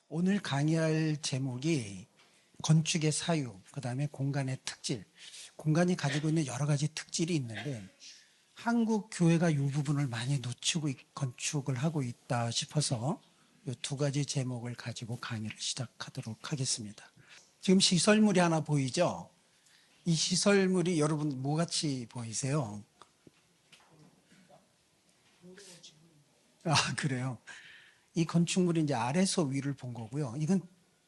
오늘 강의할 제목이 건축의 사유, 그 다음에 공간의 특질. 공간이 가지고 있는 여러 가지 특질이 있는데 한국 교회가 이 부분을 많이 놓치고 건축을 하고 있다 싶어서 이 두 가지 제목을 가지고 강의를 시작하도록 하겠습니다. 지금 시설물이 하나 보이죠? 이 시설물이 여러분 뭐같이 보이세요? 아, 그래요. 이 건축물이 이제 아래서 위를 본 거고요. 이건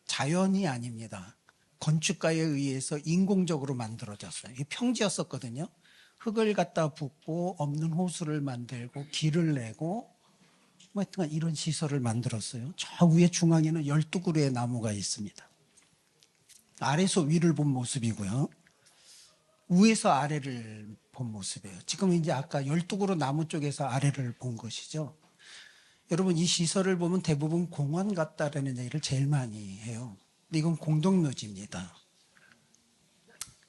자연이 아닙니다. 건축가에 의해서 인공적으로 만들어졌어요. 이게 평지였었거든요. 흙을 갖다 붓고 없는 호수를 만들고 길을 내고 뭐 하여튼 이런 시설을 만들었어요. 저 위에 중앙에는 12그루의 나무가 있습니다. 아래에서 위를 본 모습이고요. 위에서 아래를 본 모습이에요. 지금 이제 아까 12그루 나무 쪽에서 아래를 본 것이죠. 여러분 이 시설을 보면 대부분 공원 같다라는 얘기를 제일 많이 해요. 근데 이건 공동묘지입니다.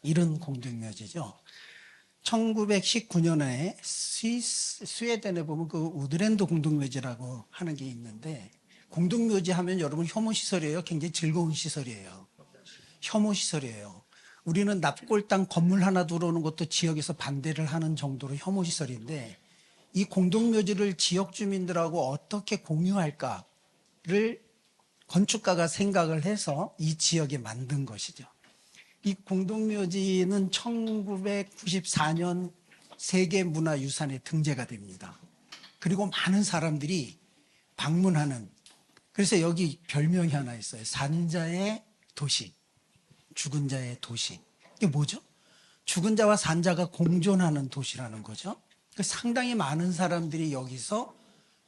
이런 공동묘지죠. 1919년에 스웨덴에 보면 그 우드랜드 공동묘지라고 하는 게 있는데, 공동묘지 하면 여러분 혐오시설이에요? 굉장히 즐거운 시설이에요. 혐오시설이에요. 우리는 납골당 건물 하나 들어오는 것도 지역에서 반대를 하는 정도로 혐오시설인데, 이 공동묘지를 지역 주민들하고 어떻게 공유할까를 건축가가 생각을 해서 이 지역에 만든 것이죠. 이 공동묘지는 1994년 세계문화유산에 등재가 됩니다. 그리고 많은 사람들이 방문하는, 그래서 여기 별명이 하나 있어요. 산자의 도시, 죽은 자의 도시. 이게 뭐죠? 죽은 자와 산자가 공존하는 도시라는 거죠. 상당히 많은 사람들이 여기서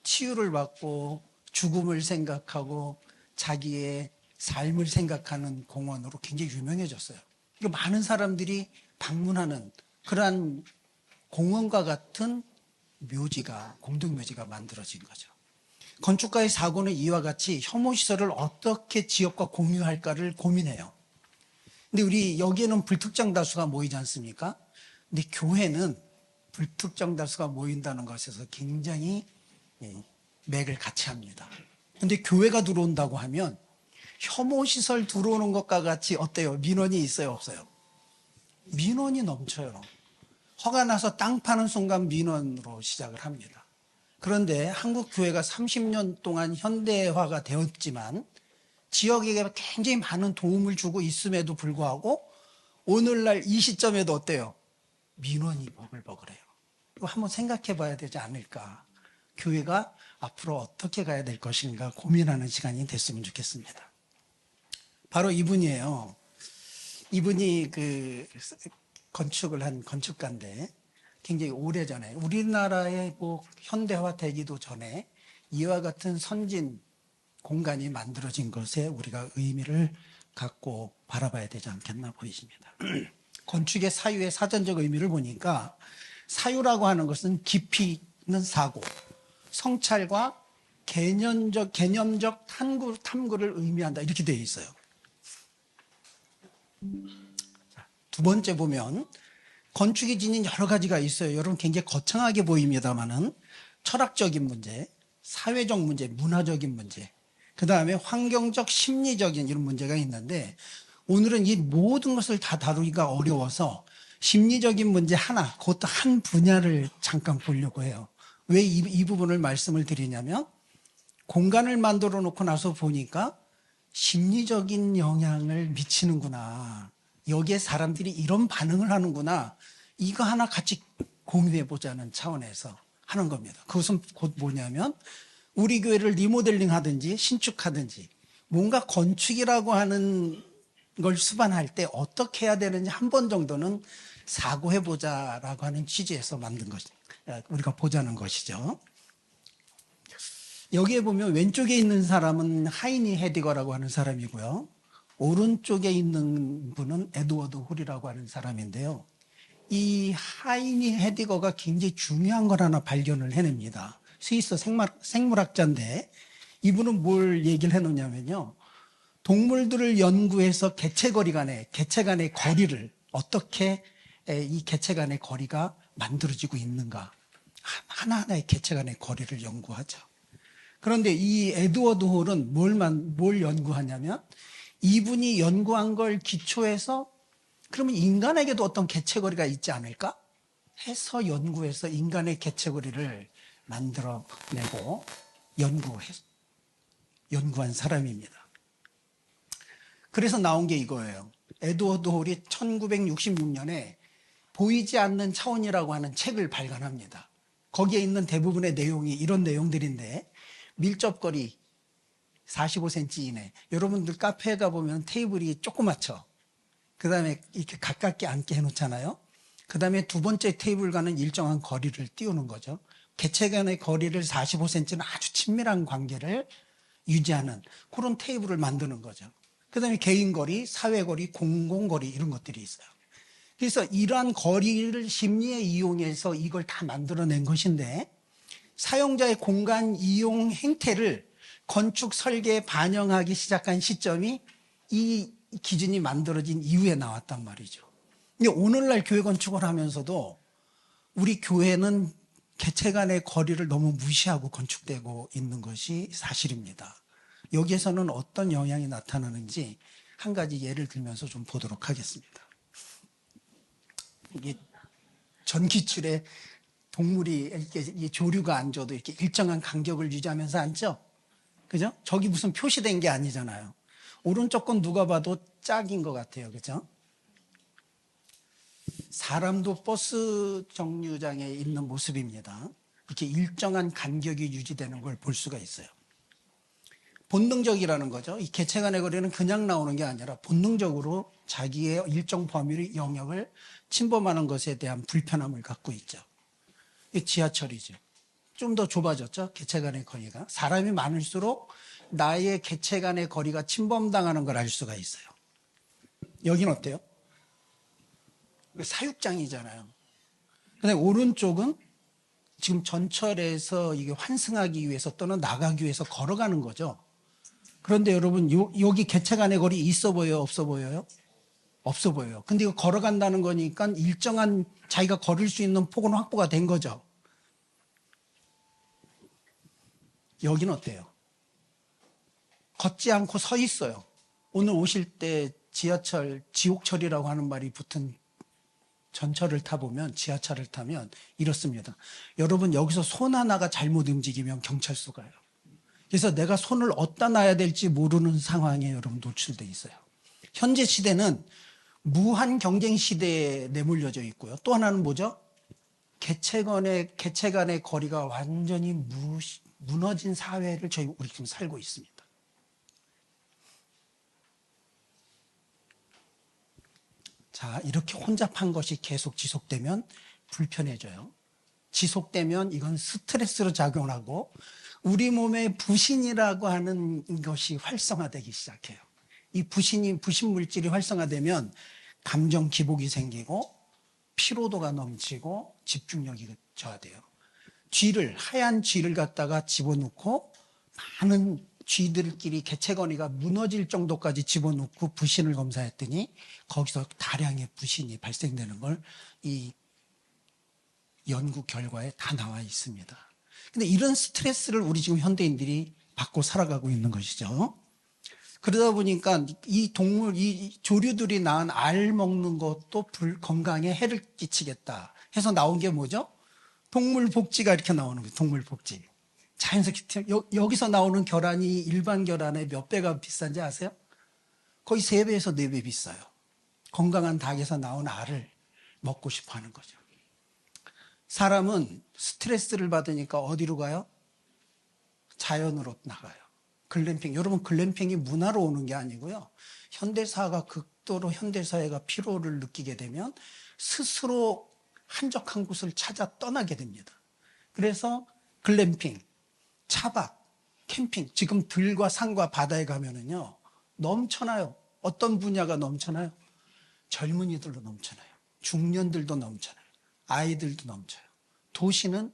치유를 받고 죽음을 생각하고 자기의 삶을 생각하는 공원으로 굉장히 유명해졌어요. 많은 사람들이 방문하는 그러한 공원과 같은 묘지가, 공동묘지가 만들어진 거죠. 건축가의 사고는 이와 같이 혐오시설을 어떻게 지역과 공유할까를 고민해요. 근데 우리 여기에는 불특정 다수가 모이지 않습니까? 근데 교회는 불특정 다수가 모인다는 것에서 굉장히 맥을 같이 합니다. 근데 교회가 들어온다고 하면 혐오시설 들어오는 것과 같이 어때요? 민원이 있어요? 없어요? 민원이 넘쳐요. 화가 나서 땅 파는 순간 민원으로 시작을 합니다. 그런데 한국 교회가 30년 동안 현대화가 되었지만 지역에게 굉장히 많은 도움을 주고 있음에도 불구하고 오늘날 이 시점에도 어때요? 민원이 버글버글해요. 이거 한번 생각해 봐야 되지 않을까. 교회가 앞으로 어떻게 가야 될 것인가 고민하는 시간이 됐으면 좋겠습니다. 바로 이분이에요. 이분이 그 건축을 한 건축가인데 굉장히 오래전에 우리나라의 뭐 현대화 되기도 전에 이와 같은 선진 공간이 만들어진 것에 우리가 의미를 갖고 바라봐야 되지 않겠나 보이십니다. 건축의 사유의 사전적 의미를 보니까 사유라고 하는 것은 깊이 있는 사고, 성찰과 개념적 탐구를 의미한다. 이렇게 되어 있어요. 두 번째 보면 건축이 지닌 여러 가지가 있어요. 여러분 굉장히 거창하게 보입니다만은 철학적인 문제, 사회적 문제, 문화적인 문제, 그 다음에 환경적, 심리적인 이런 문제가 있는데 오늘은 이 모든 것을 다 다루기가 어려워서 심리적인 문제 하나, 그것도 한 분야를 잠깐 보려고 해요. 왜 이 부분을 말씀을 드리냐면 공간을 만들어 놓고 나서 보니까 심리적인 영향을 미치는구나. 여기에 사람들이 이런 반응을 하는구나. 이거 하나 같이 공유해 보자는 차원에서 하는 겁니다. 그것은 곧 뭐냐면 우리 교회를 리모델링 하든지 신축하든지 뭔가 건축이라고 하는 걸 수반할 때 어떻게 해야 되는지 한 번 정도는 사고해 보자라고 하는 취지에서 만든 것, 우리가 보자는 것이죠. 여기에 보면 왼쪽에 있는 사람은 하이니 헤디거라고 하는 사람이고요. 오른쪽에 있는 분은 에드워드 홀이라고 하는 사람인데요. 이 하이니 헤디거가 굉장히 중요한 걸 하나 발견을 해냅니다. 스위스 생물학자인데 이분은 뭘 얘기를 해놓냐면요. 동물들을 연구해서 개체 간의 거리를 어떻게 이 개체 간의 거리가 만들어지고 있는가. 하나하나의 개체 간의 거리를 연구하죠. 그런데 이 에드워드 홀은 뭘 연구하냐면 이분이 연구한 걸 기초해서 그러면 인간에게도 어떤 개체거리가 있지 않을까? 해서 연구해서 인간의 개체거리를 만들어내고 연구한 사람입니다. 그래서 나온 게 이거예요. 에드워드 홀이 1966년에 보이지 않는 차원이라고 하는 책을 발간합니다. 거기에 있는 대부분의 내용이 이런 내용들인데 밀접거리 45cm 이내. 여러분들 카페에 가보면 테이블이 조그맣죠. 그 다음에 이렇게 가깝게 앉게 해놓잖아요. 그 다음에 두 번째 테이블과는 일정한 거리를 띄우는 거죠. 개체 간의 거리를 45cm는 아주 친밀한 관계를 유지하는 그런 테이블을 만드는 거죠. 그 다음에 개인거리, 사회거리, 공공거리 이런 것들이 있어요. 그래서 이러한 거리를 심리에 이용해서 이걸 다 만들어낸 것인데 사용자의 공간 이용 행태를 건축 설계에 반영하기 시작한 시점이 이 기준이 만들어진 이후에 나왔단 말이죠. 근데 오늘날 교회 건축을 하면서도 우리 교회는 개체 간의 거리를 너무 무시하고 건축되고 있는 것이 사실입니다. 여기에서는 어떤 영향이 나타나는지 한 가지 예를 들면서 좀 보도록 하겠습니다. 이게 전기줄에 동물이 이렇게 조류가 앉아도 이렇게 일정한 간격을 유지하면서 앉죠? 그죠? 저기 무슨 표시된 게 아니잖아요. 오른쪽 건 누가 봐도 짝인 것 같아요. 그죠? 사람도 버스 정류장에 있는 모습입니다. 이렇게 일정한 간격이 유지되는 걸 볼 수가 있어요. 본능적이라는 거죠. 이 개체 간의 거리는 그냥 나오는 게 아니라 본능적으로 자기의 일정 범위 영역을 침범하는 것에 대한 불편함을 갖고 있죠. 이 지하철이죠. 좀 더 좁아졌죠. 개체 간의 거리가. 사람이 많을수록 나의 개체 간의 거리가 침범당하는 걸 알 수가 있어요. 여긴 어때요? 사육장이잖아요. 근데 오른쪽은 지금 전철에서 이게 환승하기 위해서 또는 나가기 위해서 걸어가는 거죠. 그런데 여러분, 여기 개체 간의 거리 있어 보여요? 없어 보여요? 없어 보여요. 근데 이거 걸어간다는 거니까 일정한 자기가 걸을 수 있는 폭은 확보가 된 거죠. 여기는 어때요? 걷지 않고 서 있어요. 오늘 오실 때 지하철, 지옥철이라고 하는 말이 붙은 전철을 타보면, 지하철을 타면 이렇습니다. 여러분, 여기서 손 하나가 잘못 움직이면 경찰서 가요. 그래서 내가 손을 어디다 놔야 될지 모르는 상황에 여러분 노출돼 있어요. 현재 시대는 무한 경쟁 시대에 내몰려져 있고요. 또 하나는 뭐죠? 개체 간의 거리가 완전히 무너진 사회를 우리 지금 살고 있습니다. 자, 이렇게 혼잡한 것이 계속 지속되면 불편해져요. 지속되면 이건 스트레스로 작용하고 우리 몸의 부신이라고 하는 것이 활성화되기 시작해요. 이 부신 물질이 활성화되면 감정 기복이 생기고 피로도가 넘치고 집중력이 저하돼요. 하얀 쥐를 갖다가 집어넣고 많은 쥐들끼리 개체거리가 무너질 정도까지 집어넣고 부신을 검사했더니 거기서 다량의 부신이 발생되는 걸 이 연구 결과에 다 나와 있습니다. 근데 이런 스트레스를 우리 지금 현대인들이 받고 살아가고 있는 것이죠. 그러다 보니까 이 조류들이 낳은 알 먹는 것도 건강에 해를 끼치겠다 해서 나온 게 뭐죠? 동물복지가 이렇게 나오는 거예요. 동물복지. 자연스럽게 여기서 나오는 계란이 일반 계란의 몇 배가 비싼지 아세요? 거의 3배에서 4배 비싸요. 건강한 닭에서 나온 알을 먹고 싶어 하는 거죠. 사람은 스트레스를 받으니까 어디로 가요? 자연으로 나가요. 글램핑. 여러분, 글램핑이 문화로 오는 게 아니고요. 현대사가 극도로 현대사회가 피로를 느끼게 되면 스스로 한적한 곳을 찾아 떠나게 됩니다. 그래서 글램핑, 차박, 캠핑, 지금 들과 산과 바다에 가면은요, 넘쳐나요. 어떤 분야가 넘쳐나요? 젊은이들도 넘쳐나요. 중년들도 넘쳐나요. 아이들도 넘쳐요. 도시는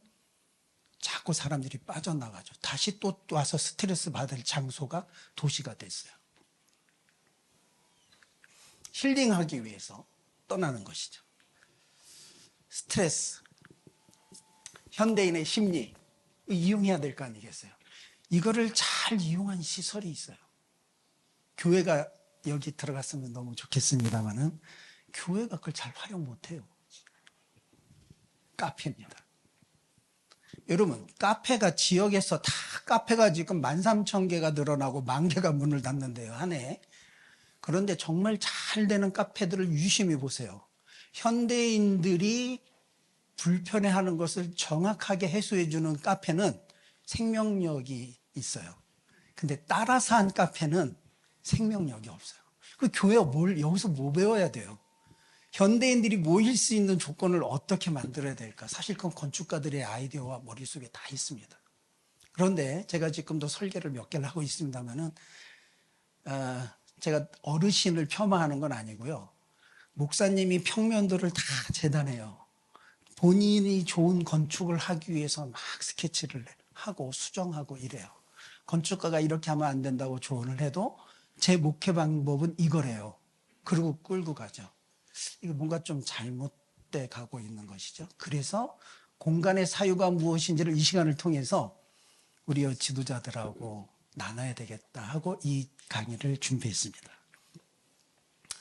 자꾸 사람들이 빠져나가죠. 다시 또 와서 스트레스 받을 장소가 도시가 됐어요. 힐링하기 위해서 떠나는 것이죠. 스트레스, 현대인의 심리, 이용해야 될 거 아니겠어요? 이거를 잘 이용한 시설이 있어요. 교회가 여기 들어갔으면 너무 좋겠습니다만은 교회가 그걸 잘 활용 못해요. 카페입니다. 여러분, 카페가 지역에서 다 카페가 지금 13,000개가 늘어나고 10,000개가 문을 닫는데요, 한 해. 그런데 정말 잘 되는 카페들을 유심히 보세요. 현대인들이 불편해하는 것을 정확하게 해소해주는 카페는 생명력이 있어요. 근데 따라서 한 카페는 생명력이 없어요. 그 교회가 여기서 뭐 배워야 돼요? 현대인들이 모일 수 있는 조건을 어떻게 만들어야 될까? 사실 그건 건축가들의 아이디어와 머릿속에 다 있습니다. 그런데 제가 지금도 설계를 몇 개를 하고 있습니다만은, 제가 어르신을 폄하하는 건 아니고요. 목사님이 평면도를 다 재단해요. 본인이 좋은 건축을 하기 위해서 막 스케치를 하고 수정하고 이래요. 건축가가 이렇게 하면 안 된다고 조언을 해도 제 목회 방법은 이거래요. 그리고 끌고 가죠. 이거 뭔가 좀 잘못돼 가고 있는 것이죠. 그래서 공간의 사유가 무엇인지를 이 시간을 통해서 우리 지도자들하고 나눠야 되겠다 하고 이 강의를 준비했습니다.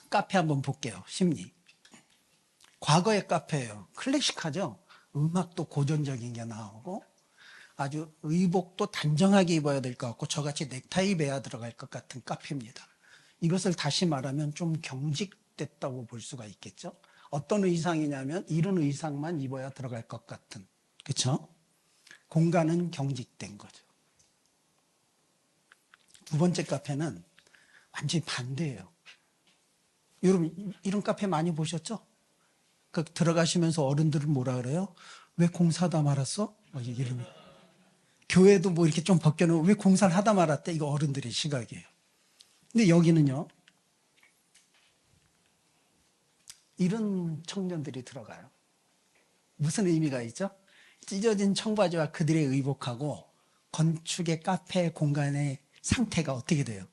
카페 한번 볼게요. 심리. 과거의 카페예요. 클래식하죠. 음악도 고전적인 게 나오고 아주 의복도 단정하게 입어야 될 것 같고 저같이 넥타이 매야 들어갈 것 같은 카페입니다. 이것을 다시 말하면 좀 경직됐다고 볼 수가 있겠죠. 어떤 의상이냐면 이런 의상만 입어야 들어갈 것 같은, 그렇죠? 공간은 경직된 거죠. 두 번째 카페는 완전히 반대예요. 여러분 이런 카페 많이 보셨죠? 그 들어가시면서 어른들은 뭐라 그래요? 왜 공사하다 말았어? 이런. 교회도 뭐 이렇게 좀 벗겨놓고 왜 공사를 하다 말았대? 이거 어른들의 시각이에요. 근데 여기는요, 이런 청년들이 들어가요. 무슨 의미가 있죠? 찢어진 청바지와 그들의 의복하고 건축의 카페 공간의 상태가 어떻게 돼요?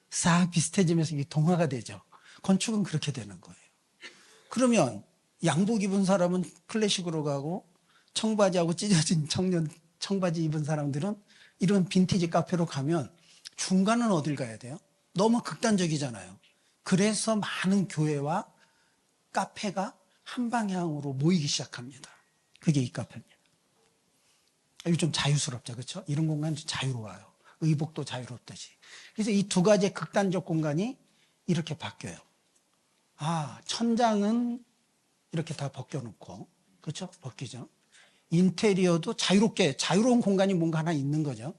싹 비슷해지면서 이게 동화가 되죠. 건축은 그렇게 되는 거예요. 그러면 양복 입은 사람은 클래식으로 가고 청바지하고 찢어진 청바지 입은 사람들은 이런 빈티지 카페로 가면 중간은 어딜 가야 돼요? 너무 극단적이잖아요. 그래서 많은 교회와 카페가 한 방향으로 모이기 시작합니다. 그게 이 카페입니다. 이거 좀 자유스럽죠, 그렇죠? 이런 공간이 자유로워요. 의복도 자유롭듯이. 그래서 이 두 가지의 극단적 공간이 이렇게 바뀌어요. 천장은 이렇게 다 벗겨놓고, 그렇죠? 벗기죠. 인테리어도 자유로운 공간이 뭔가 하나 있는 거죠.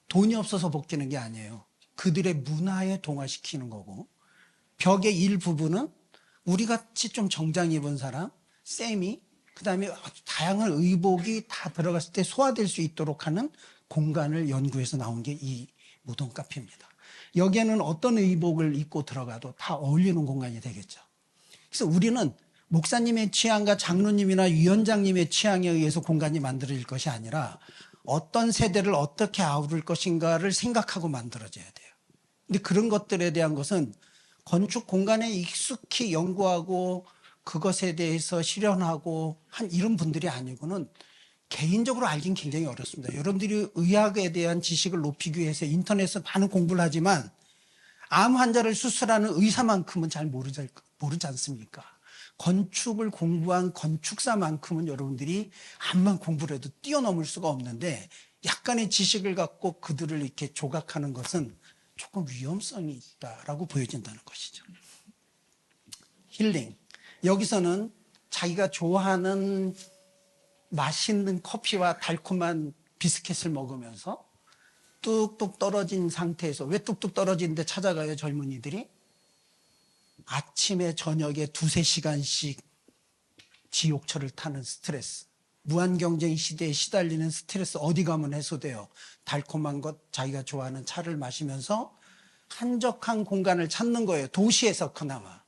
돈이 없어서 벗기는 게 아니에요. 그들의 문화에 동화시키는 거고, 벽의 일부분은 우리 같이 좀 정장 입은 사람, 쌤이, 그 다음에 다양한 의복이 다 들어갔을 때 소화될 수 있도록 하는 공간을 연구해서 나온 게 이 무덤 카페입니다. 여기에는 어떤 의복을 입고 들어가도 다 어울리는 공간이 되겠죠. 그래서 우리는 목사님의 취향과 장로님이나 위원장님의 취향에 의해서 공간이 만들어질 것이 아니라 어떤 세대를 어떻게 아우를 것인가를 생각하고 만들어져야 돼요. 근데 그런 것들에 대한 것은 건축 공간에 익숙히 연구하고 그것에 대해서 실현하고 한 이런 분들이 아니고는 개인적으로 알긴 굉장히 어렵습니다. 여러분들이 의학에 대한 지식을 높이기 위해서 인터넷에서 많은 공부를 하지만 암 환자를 수술하는 의사만큼은 잘 모르지 않습니까? 건축을 공부한 건축사만큼은 여러분들이 암만 공부를 해도 뛰어넘을 수가 없는데 약간의 지식을 갖고 그들을 이렇게 조각하는 것은 조금 위험성이 있다라고 보여진다는 것이죠. 힐링. 여기서는 자기가 좋아하는 맛있는 커피와 달콤한 비스켓을 먹으면서 뚝뚝 떨어진 상태에서, 왜 뚝뚝 떨어지는데 찾아가요, 젊은이들이? 아침에 저녁에 2-3시간씩 지옥철을 타는 스트레스, 무한경쟁 시대에 시달리는 스트레스 어디 가면 해소돼요? 달콤한 것, 자기가 좋아하는 차를 마시면서 한적한 공간을 찾는 거예요. 도시에서 그나마.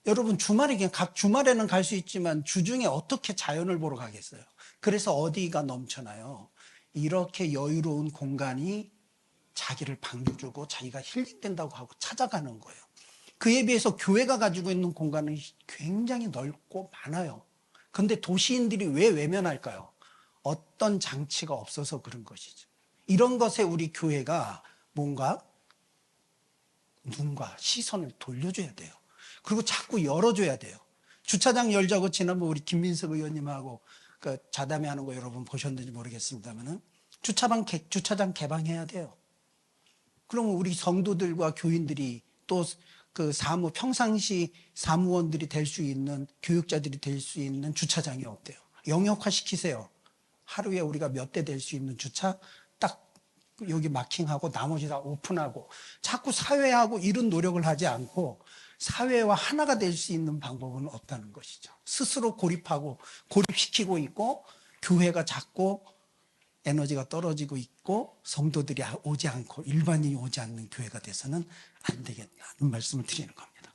여러분 주말에 그냥 각 주말에는 갈 수 있지만 주중에 어떻게 자연을 보러 가겠어요? 그래서 어디가 넘쳐나요? 이렇게 여유로운 공간이 자기를 반겨주고 자기가 힐링된다고 하고 찾아가는 거예요. 그에 비해서 교회가 가지고 있는 공간은 굉장히 넓고 많아요. 그런데 도시인들이 왜 외면할까요? 어떤 장치가 없어서 그런 것이죠. 이런 것에 우리 교회가 뭔가 눈과 시선을 돌려줘야 돼요. 그리고 자꾸 열어줘야 돼요. 주차장 열자고 지난번 우리 김민석 의원님하고 그 자담회 하는 거 여러분 보셨는지 모르겠습니다만은 주차장 개방해야 돼요. 그러면 우리 성도들과 교인들이 또 그 평상시 사무원들이 될 수 있는, 교육자들이 될 수 있는 주차장이 없대요. 영역화 시키세요. 하루에 우리가 몇 대 될 수 있는 주차 딱 여기 마킹하고 나머지 다 오픈하고, 자꾸 사회하고 이런 노력을 하지 않고 사회와 하나가 될 수 있는 방법은 없다는 것이죠. 스스로 고립시키고 있고, 교회가 자꾸 에너지가 떨어지고 있고, 성도들이 오지 않고 일반인이 오지 않는 교회가 돼서는 안 되겠다는 말씀을 드리는 겁니다.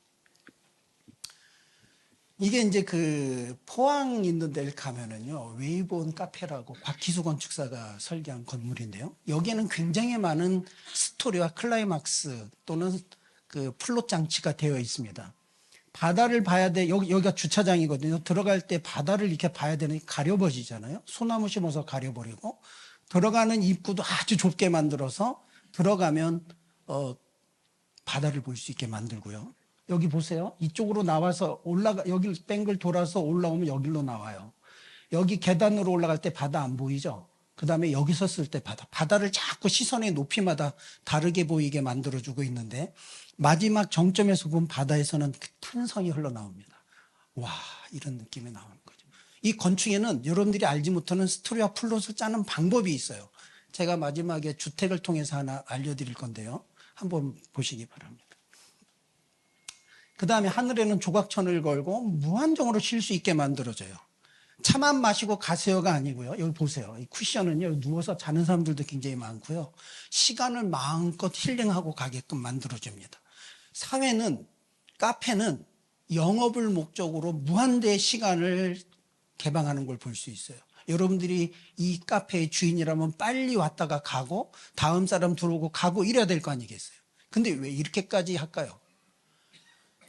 이게 이제 그 포항 있는 데를 가면은요, 웨이본 카페라고 곽기수 건축사가 설계한 건물인데요. 여기에는 굉장히 많은 스토리와 클라이막스 또는 그 플롯 장치가 되어 있습니다. 바다를 봐야 돼. 여기가 주차장이거든요. 들어갈 때 바다를 이렇게 봐야 되는, 가려버리잖아요. 소나무 심어서 가려버리고, 들어가는 입구도 아주 좁게 만들어서 들어가면 바다를 볼 수 있게 만들고요. 여기 보세요. 이쪽으로 나와서 여기 뺑글 돌아서 올라오면 여기로 나와요. 여기 계단으로 올라갈 때 바다 안 보이죠? 그 다음에 여기 섰을 때 바다를 자꾸 시선의 높이마다 다르게 보이게 만들어주고 있는데, 마지막 정점에서 본 바다에서는 큰 성이 흘러나옵니다. 와, 이런 느낌이 나오는 거죠. 이 건축에는 여러분들이 알지 못하는 스토리와 플롯을 짜는 방법이 있어요. 제가 마지막에 주택을 통해서 하나 알려드릴 건데요. 한번 보시기 바랍니다. 그 다음에 하늘에는 조각천을 걸고 무한정으로 쉴 수 있게 만들어져요. 차만 마시고 가세요가 아니고요. 여기 보세요. 이 쿠션은요, 누워서 자는 사람들도 굉장히 많고요. 시간을 마음껏 힐링하고 가게끔 만들어줍니다. 사회는, 카페는 영업을 목적으로 무한대의 시간을 개방하는 걸 볼 수 있어요. 여러분들이 이 카페의 주인이라면 빨리 왔다가 가고 다음 사람 들어오고 가고 이래야 될 거 아니겠어요. 근데 왜 이렇게까지 할까요?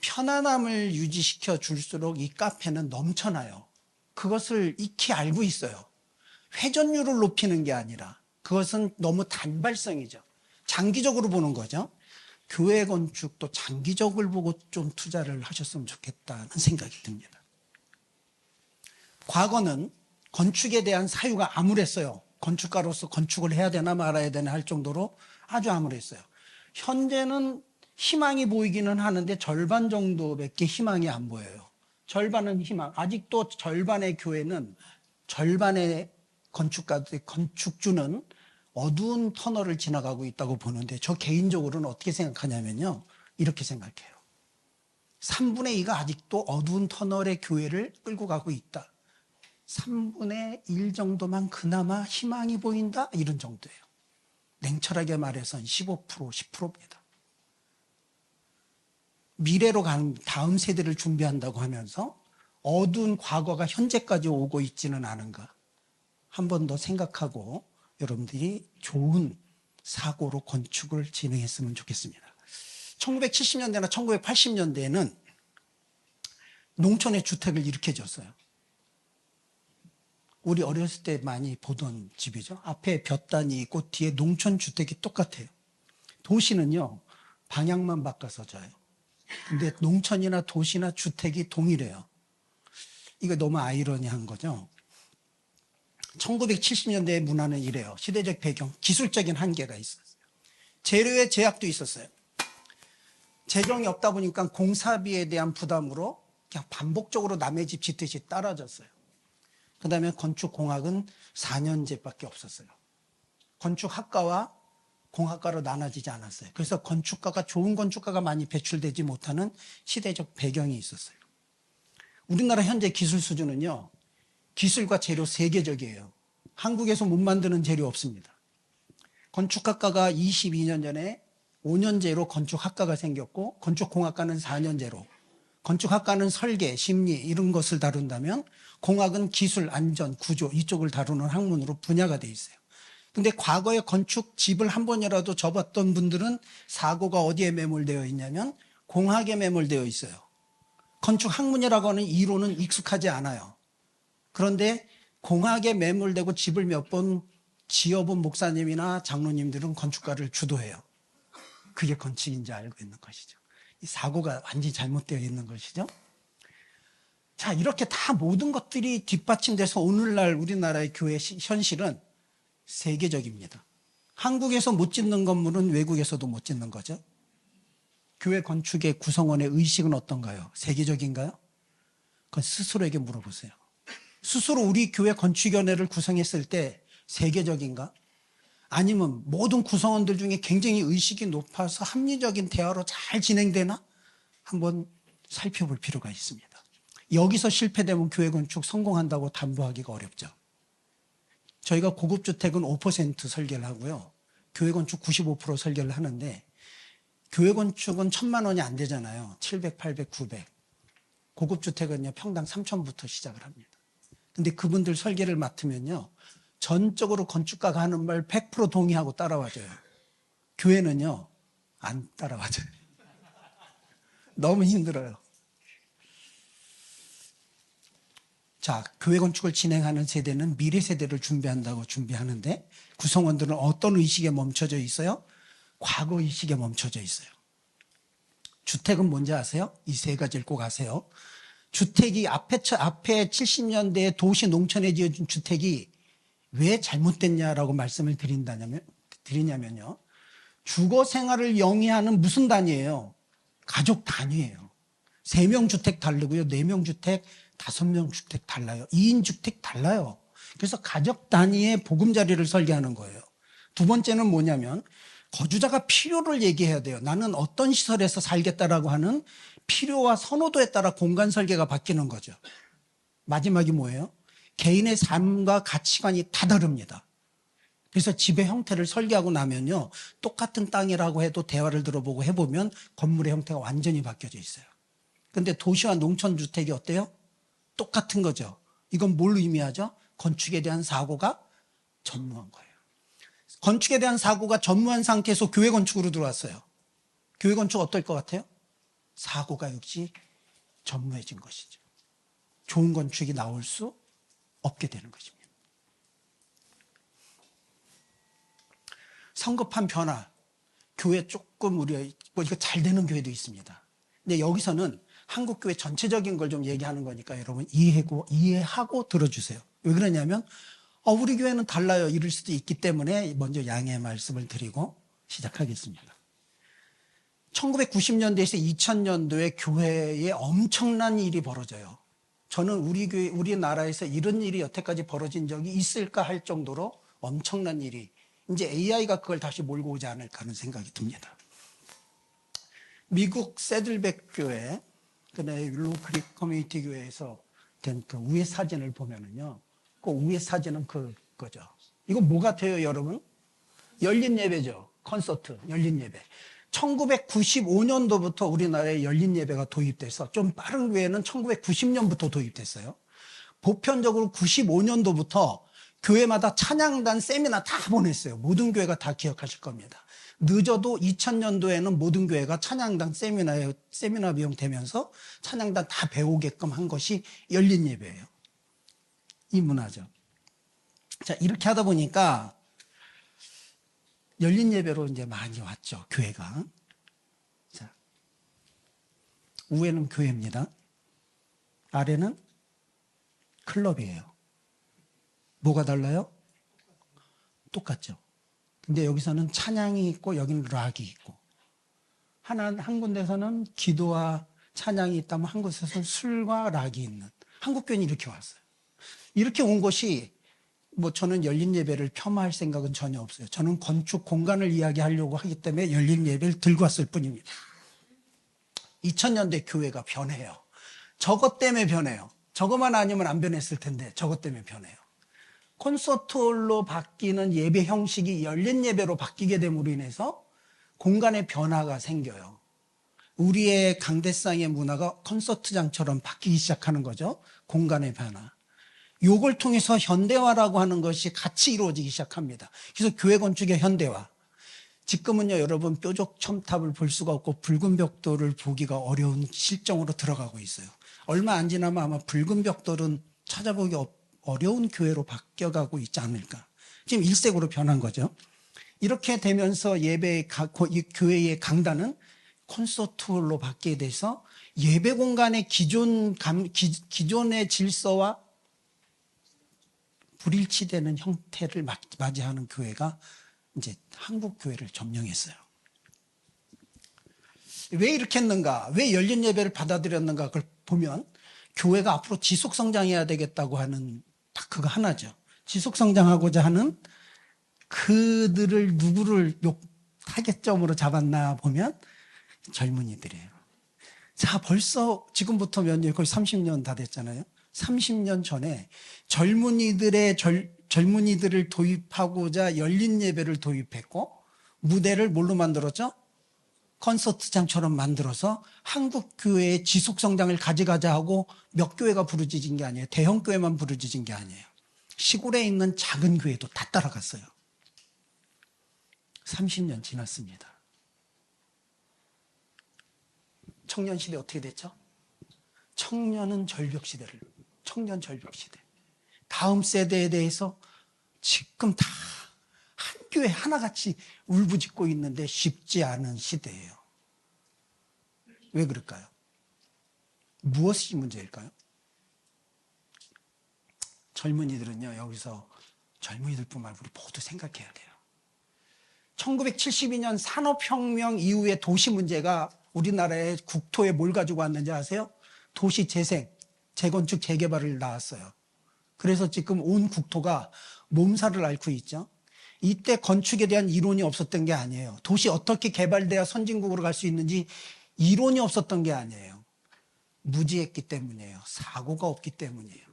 편안함을 유지시켜 줄수록 이 카페는 넘쳐나요. 그것을 익히 알고 있어요. 회전율을 높이는 게 아니라 그것은 너무 단발성이죠. 장기적으로 보는 거죠. 교회 건축도 장기적을 보고 좀 투자를 하셨으면 좋겠다는 생각이 듭니다. 과거는 건축에 대한 사유가 암울했어요. 건축가로서 건축을 해야 되나 말아야 되나 할 정도로 아주 암울했어요. 현재는 희망이 보이기는 하는데 절반 정도밖에 희망이 안 보여요. 절반은 희망. 아직도 절반의 교회는, 절반의 건축가들, 건축주는 어두운 터널을 지나가고 있다고 보는데, 저 개인적으로는 어떻게 생각하냐면요, 이렇게 생각해요. 3분의 2가 아직도 어두운 터널의 교회를 끌고 가고 있다. 3분의 1 정도만 그나마 희망이 보인다? 이런 정도예요. 냉철하게 말해서 15%, 10%입니다. 미래로 가는 다음 세대를 준비한다고 하면서 어두운 과거가 현재까지 오고 있지는 않은가. 한 번 더 생각하고 여러분들이 좋은 사고로 건축을 진행했으면 좋겠습니다. 1970년대나 1980년대에는 농촌의 주택을 일으켜줬어요. 우리 어렸을 때 많이 보던 집이죠. 앞에 볕단이 있고 뒤에 농촌 주택이 똑같아요. 도시는요, 방향만 바꿔서 져요. 근데 농촌이나 도시나 주택이 동일해요. 이거 너무 아이러니한 거죠. 1970년대의 문화는 이래요. 시대적 배경, 기술적인 한계가 있었어요. 재료의 제약도 있었어요. 재정이 없다 보니까 공사비에 대한 부담으로 그냥 반복적으로 남의 집 짓듯이 따라졌어요. 그 다음에 건축공학은 4년제밖에 없었어요. 건축학과와 공학과로 나눠지지 않았어요. 그래서 건축가가, 좋은 건축가가 많이 배출되지 못하는 시대적 배경이 있었어요. 우리나라 현재 기술 수준은요, 기술과 재료 세계적이에요. 한국에서 못 만드는 재료 없습니다. 건축학과가 22년 전에 5년제로 건축학과가 생겼고, 건축공학과는 4년제로, 건축학과는 설계, 심리 이런 것을 다룬다면 공학은 기술, 안전, 구조 이쪽을 다루는 학문으로 분야가 돼 있어요. 근데 과거에 건축 집을 한 번이라도 접었던 분들은 사고가 어디에 매몰되어 있냐면 공학에 매몰되어 있어요. 건축 학문이라고 하는 이론은 익숙하지 않아요. 그런데 공학에 매몰되고 집을 몇 번 지어본 목사님이나 장로님들은 건축가를 주도해요. 그게 건축인지 알고 있는 것이죠. 이 사고가 완전히 잘못되어 있는 것이죠. 자, 이렇게 다 모든 것들이 뒷받침돼서 오늘날 우리나라의 교회 현실은 세계적입니다. 한국에서 못 짓는 건물은 외국에서도 못 짓는 거죠. 교회 건축의 구성원의 의식은 어떤가요? 세계적인가요? 그건 스스로에게 물어보세요. 스스로 우리 교회 건축위원회를 구성했을 때 세계적인가? 아니면 모든 구성원들 중에 굉장히 의식이 높아서 합리적인 대화로 잘 진행되나? 한번 살펴볼 필요가 있습니다. 여기서 실패되면 교회 건축 성공한다고 담보하기가 어렵죠. 저희가 고급 주택은 5% 설계를 하고요. 교회 건축 95% 설계를 하는데 교회 건축은 1,000만 원이 안 되잖아요. 700, 800, 900. 고급 주택은요, 평당 3,000부터 시작을 합니다. 근데 그분들 설계를 맡으면요, 전적으로 건축가가 하는 말 100% 동의하고 따라와줘요. 교회는요, 안 따라와줘요. 너무 힘들어요. 자, 교회 건축을 진행하는 세대는 미래 세대를 준비한다고 준비하는데 구성원들은 어떤 의식에 멈춰져 있어요? 과거 의식에 멈춰져 있어요. 주택은 뭔지 아세요? 이 세 가지를 꼭 아세요. 주택이 앞에 70년대에 도시 농촌에 지어진 주택이 왜 잘못됐냐라고 말씀을 드리냐면요. 주거 생활을 영위하는 무슨 단위예요? 가족 단위예요. 3명 주택 다르고요. 4명 주택, 5명 주택 달라요. 2인 주택 달라요. 그래서 가족 단위의 보금자리를 설계하는 거예요. 두 번째는 뭐냐면 거주자가 필요를 얘기해야 돼요. 나는 어떤 시설에서 살겠다라고 하는 필요와 선호도에 따라 공간 설계가 바뀌는 거죠. 마지막이 뭐예요? 개인의 삶과 가치관이 다 다릅니다. 그래서 집의 형태를 설계하고 나면요, 똑같은 땅이라고 해도 대화를 들어보고 해보면 건물의 형태가 완전히 바뀌어져 있어요. 근데 도시와 농촌 주택이 어때요? 똑같은 거죠. 이건 뭘 의미하죠? 건축에 대한 사고가 전무한 거예요. 건축에 대한 사고가 전무한 상태에서 교회 건축으로 들어왔어요. 교회 건축 어떨 것 같아요? 사고가 역시 전무해진 것이죠. 좋은 건축이 나올 수 없게 되는 것입니다. 성급한 변화, 교회 조금 이거 잘 되는 교회도 있습니다. 근데 여기서는 한국 교회 전체적인 걸 좀 얘기하는 거니까 여러분 이해하고 들어주세요. 왜 그러냐면 우리 교회는 달라요 이럴 수도 있기 때문에 먼저 양해의 말씀을 드리고 시작하겠습니다. 1990년대에서 2000년도에 교회에 엄청난 일이 벌어져요. 저는 우리나라에서 이런 일이 여태까지 벌어진 적이 있을까 할 정도로 엄청난 일이, 이제 AI가 그걸 다시 몰고 오지 않을까 하는 생각이 듭니다. 미국 새들백 교회, 윌로우크릭 커뮤니티 교회에서 된 그 위에 사진을 보면은요, 그 위에 사진은 그거죠. 이거 뭐 같아요, 여러분? 열린 예배죠. 콘서트, 열린 예배. 1995년도부터 우리나라에 열린 예배가 도입돼서 좀 빠른 교회는 1990년부터 도입됐어요. 보편적으로 95년도부터 교회마다 찬양단 세미나 다 보냈어요. 모든 교회가 다 기억하실 겁니다. 늦어도 2000년도에는 모든 교회가 찬양단 세미나 비용 되면서 찬양단 다 배우게끔 한 것이 열린 예배예요. 이 문화죠. 자, 이렇게 하다 보니까 열린 예배로 이제 많이 왔죠, 교회가. 자, 위에는 교회입니다. 아래는 클럽이에요. 뭐가 달라요? 똑같죠. 근데 여기서는 찬양이 있고 여기는 락이 있고, 한 군데서는 기도와 찬양이 있다면 한 곳에서는 술과 락이 있는, 한국 교회는 이렇게 왔어요. 이렇게 온 것이 저는 열린 예배를 폄하할 생각은 전혀 없어요. 저는 건축 공간을 이야기하려고 하기 때문에 열린 예배를 들고 왔을 뿐입니다. 2000년대 교회가 변해요. 저것 때문에 변해요. 저것만 아니면 안 변했을 텐데 저것 때문에 변해요. 콘서트홀로 바뀌는 예배 형식이 열린 예배로 바뀌게 됨으로 인해서 공간의 변화가 생겨요. 우리의 강대상의 문화가 콘서트장처럼 바뀌기 시작하는 거죠. 공간의 변화. 요걸 통해서 현대화라고 하는 것이 같이 이루어지기 시작합니다. 그래서 교회 건축의 현대화. 지금은요, 여러분, 뾰족 첨탑을 볼 수가 없고 붉은 벽돌을 보기가 어려운 실정으로 들어가고 있어요. 얼마 안 지나면 아마 붉은 벽돌은 찾아보기 어려운 교회로 바뀌어가고 있지 않을까. 지금 일색으로 변한 거죠. 이렇게 되면서 이 교회의 강단은 콘서트홀로 바뀌게 돼서 예배 공간의 기존의 질서와 불일치되는 형태를 맞이하는 교회가 이제 한국 교회를 점령했어요. 왜 이렇게 했는가? 왜 열린 예배를 받아들였는가? 그걸 보면 교회가 앞으로 지속 성장해야 되겠다고 하는 딱 그거 하나죠. 지속 성장하고자 하는 그들을 누구를 타겟점으로 잡았나 보면 젊은이들이에요. 자, 벌써 지금부터 몇 년, 거의 30년 다 됐잖아요. 30년 전에 젊은이들을 도입하고자 열린 예배를 도입했고, 무대를 뭘로 만들었죠? 콘서트장처럼 만들어서 한국 교회의 지속 성장을 가져가자 하고 몇 교회가 부르짖은 게 아니에요. 대형 교회만 부르짖은 게 아니에요. 시골에 있는 작은 교회도 다 따라갔어요. 30년 지났습니다. 청년 시대 어떻게 됐죠? 청년 절벽 시대. 다음 세대에 대해서 지금 다 한 교회 하나같이 울부짖고 있는데 쉽지 않은 시대예요. 왜 그럴까요? 무엇이 문제일까요? 젊은이들은요, 여기서 젊은이들뿐만 아니라 우리 모두 생각해야 돼요. 1972년 산업혁명 이후에 도시 문제가 우리나라의 국토에 뭘 가지고 왔는지 아세요? 도시 재생, 재건축, 재개발을 낳았어요. 그래서 지금 온 국토가 몸살을 앓고 있죠. 이때 건축에 대한 이론이 없었던 게 아니에요. 도시 어떻게 개발돼야 선진국으로 갈 수 있는지 이론이 없었던 게 아니에요. 무지했기 때문이에요. 사고가 없기 때문이에요.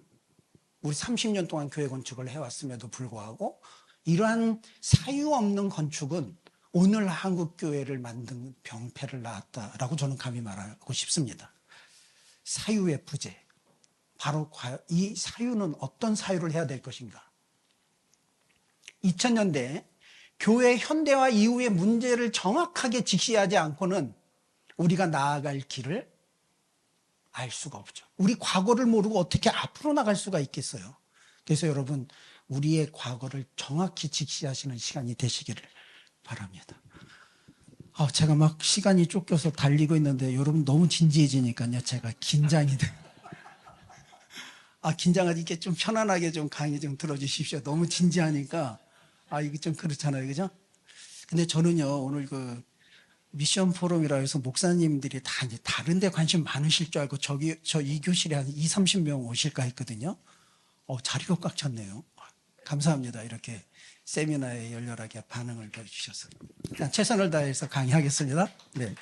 우리 30년 동안 교회 건축을 해왔음에도 불구하고 이러한 사유 없는 건축은 오늘 한국 교회를 만든 병폐를 낳았다라고 저는 감히 말하고 싶습니다. 사유의 부재. 바로 이 사유는 어떤 사유를 해야 될 것인가? 2000년대 교회 현대화 이후의 문제를 정확하게 직시하지 않고는 우리가 나아갈 길을 알 수가 없죠. 우리 과거를 모르고 어떻게 앞으로 나갈 수가 있겠어요. 그래서 여러분, 우리의 과거를 정확히 직시하시는 시간이 되시기를 바랍니다. 제가 막 시간이 쫓겨서 달리고 있는데 여러분 너무 진지해지니까요. 제가 긴장이 돼요. 긴장하지, 이게 좀 편안하게 좀 강의 좀 들어주십시오. 너무 진지하니까, 이게 좀 그렇잖아요. 그죠? 근데 저는요, 오늘 그 미션 포럼이라 해서 목사님들이 다 이제 다른 데 관심 많으실 줄 알고 저 이 교실에 한 20, 30명 오실까 했거든요. 자리가 꽉 찼네요. 감사합니다. 이렇게 세미나에 열렬하게 반응을 보여주셔서. 일단 최선을 다해서 강의하겠습니다. 네.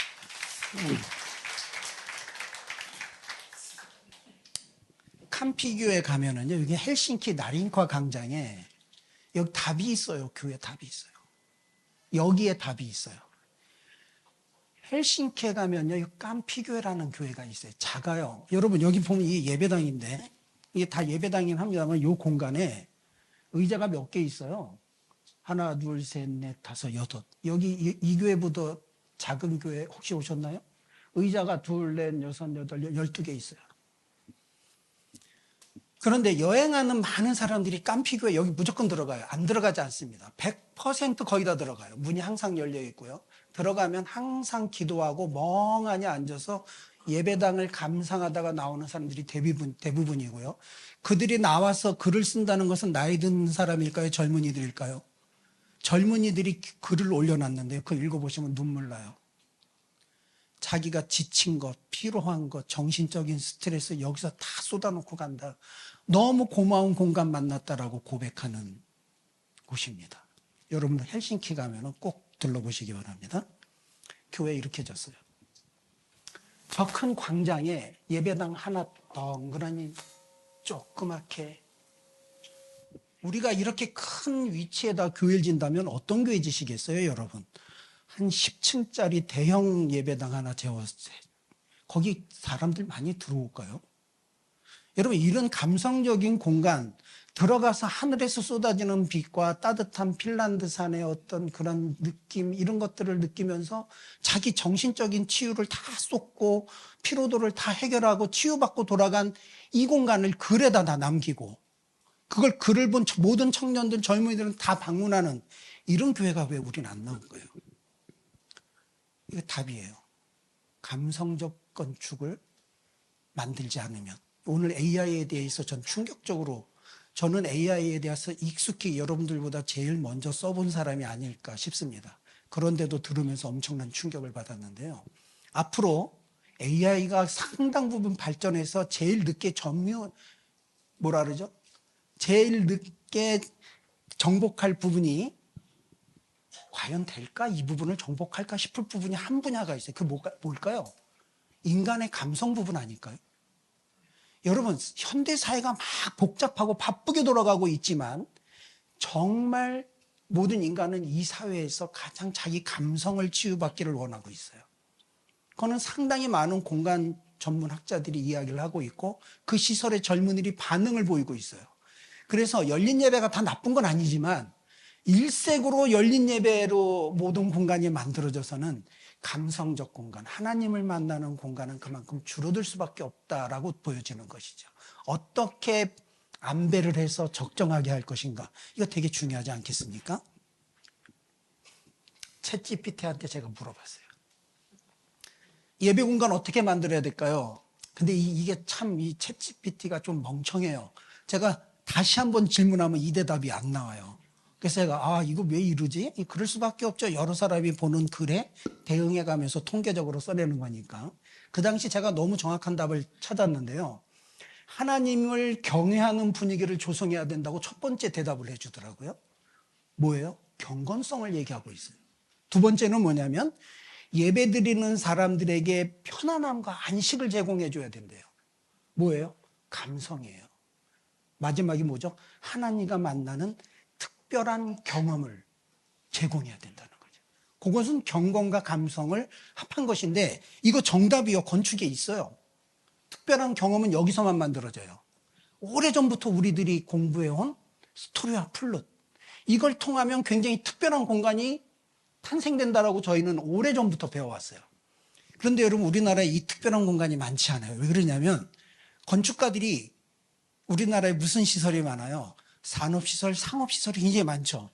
캄피교에 가면은요, 여기 헬싱키 나린과 광장에 여기 답이 있어요. 교회 답이 있어요. 여기에 답이 있어요. 헬싱키에 가면요, 이 캄피교회라는 교회가 있어요. 작아요. 여러분, 여기 보면 이게 예배당인데, 이게 다 예배당이긴 합니다만, 이 공간에 의자가 몇 개 있어요. 하나, 둘, 셋, 넷, 다섯, 여섯. 여기 이 교회보다 작은 교회 혹시 오셨나요? 의자가 둘, 넷, 여섯, 여덟, 12개 있어요. 그런데 여행하는 많은 사람들이 깜피교회 여기 무조건 들어가요. 안 들어가지 않습니다. 100% 거의 다 들어가요. 문이 항상 열려 있고요. 들어가면 항상 기도하고 멍하니 앉아서 예배당을 감상하다가 나오는 사람들이 대부분이고요. 그들이 나와서 글을 쓴다는 것은 나이 든 사람일까요? 젊은이들일까요? 젊은이들이 글을 올려놨는데요. 그거 읽어보시면 눈물 나요. 자기가 지친 것, 피로한 것, 정신적인 스트레스 여기서 다 쏟아놓고 간다. 너무 고마운 공간 만났다라고 고백하는 곳입니다. 여러분 헬싱키 가면 꼭 들러보시기 바랍니다. 교회 이렇게 졌어요. 저 큰 광장에 예배당 하나 덩그러니 조그맣게, 우리가 이렇게 큰 위치에다 교회를 진다면 어떤 교회 지시겠어요, 여러분? 한 10층짜리 대형 예배당 하나 재웠어요. 거기 사람들 많이 들어올까요? 여러분, 이런 감성적인 공간, 들어가서 하늘에서 쏟아지는 빛과 따뜻한 핀란드산의 어떤 그런 느낌, 이런 것들을 느끼면서 자기 정신적인 치유를 다 쏟고 피로도를 다 해결하고 치유받고 돌아간 이 공간을 글에다 다 남기고 그걸 글을 본 모든 청년들, 젊은이들은 다 방문하는 이런 교회가 왜 우리는 안 나온 거예요? 이거 답이에요. 감성적 건축을 만들지 않으면. 오늘 AI에 대해서 저는 AI에 대해서 익숙히 여러분들보다 제일 먼저 써본 사람이 아닐까 싶습니다. 그런데도 들으면서 엄청난 충격을 받았는데요. 앞으로 AI가 상당 부분 발전해서 제일 늦게 제일 늦게 정복할 부분이 과연 될까? 이 부분을 정복할까 싶을 부분이 한 분야가 있어요. 그 뭘까요? 인간의 감성 부분 아닐까요? 여러분, 현대사회가 막 복잡하고 바쁘게 돌아가고 있지만 정말 모든 인간은 이 사회에서 가장 자기 감성을 치유받기를 원하고 있어요. 그거는 상당히 많은 공간 전문 학자들이 이야기를 하고 있고 그 시설의 젊은이들이 반응을 보이고 있어요. 그래서 열린 예배가 다 나쁜 건 아니지만 일색으로 열린 예배로 모든 공간이 만들어져서는 감성적 공간, 하나님을 만나는 공간은 그만큼 줄어들 수밖에 없다라고 보여지는 것이죠. 어떻게 안배를 해서 적정하게 할 것인가, 이거 되게 중요하지 않겠습니까? 챗GPT한테 제가 물어봤어요. 예배 공간 어떻게 만들어야 될까요? 근데 이게 참 이 챗GPT가 좀 멍청해요. 제가 다시 한번 질문하면 이 대답이 안 나와요. 그래서 제가 이거 왜 이러지? 그럴 수밖에 없죠. 여러 사람이 보는 글에 대응해가면서 통계적으로 써내는 거니까. 그 당시 제가 너무 정확한 답을 찾았는데요. 하나님을 경외하는 분위기를 조성해야 된다고 첫 번째 대답을 해주더라고요. 뭐예요? 경건성을 얘기하고 있어요. 두 번째는 뭐냐면 예배 드리는 사람들에게 편안함과 안식을 제공해 줘야 된대요. 뭐예요? 감성이에요. 마지막이 뭐죠? 하나님과 만나는 특별한 경험을 제공해야 된다는 거죠. 그것은 경건과 감성을 합한 것인데 이거 정답이요. 건축에 있어요. 특별한 경험은 여기서만 만들어져요. 오래전부터 우리들이 공부해온 스토리와 플롯. 이걸 통하면 굉장히 특별한 공간이 탄생된다라고 저희는 오래전부터 배워왔어요. 그런데 여러분, 우리나라에 이 특별한 공간이 많지 않아요. 왜 그러냐면 건축가들이 우리나라에 무슨 시설이 많아요? 산업시설, 상업시설이 굉장히 많죠.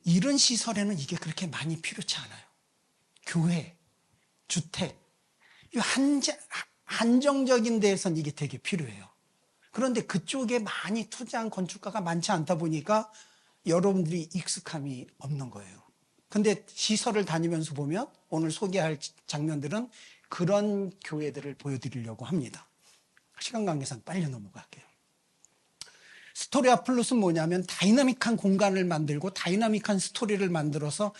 이런 시설에는 이게 그렇게 많이 필요치 않아요. 교회, 주택, 한정적인 데에선 이게 되게 필요해요. 그런데 그쪽에 많이 투자한 건축가가 많지 않다 보니까 여러분들이 익숙함이 없는 거예요. 근데 시설을 다니면서 보면 오늘 소개할 장면들은 그런 교회들을 보여드리려고 합니다. 시간 관계상 빨리 넘어갈게요. 스토리와 플롯은 뭐냐면 다이나믹한 공간을 만들고 다이나믹한 스토리를 만들어서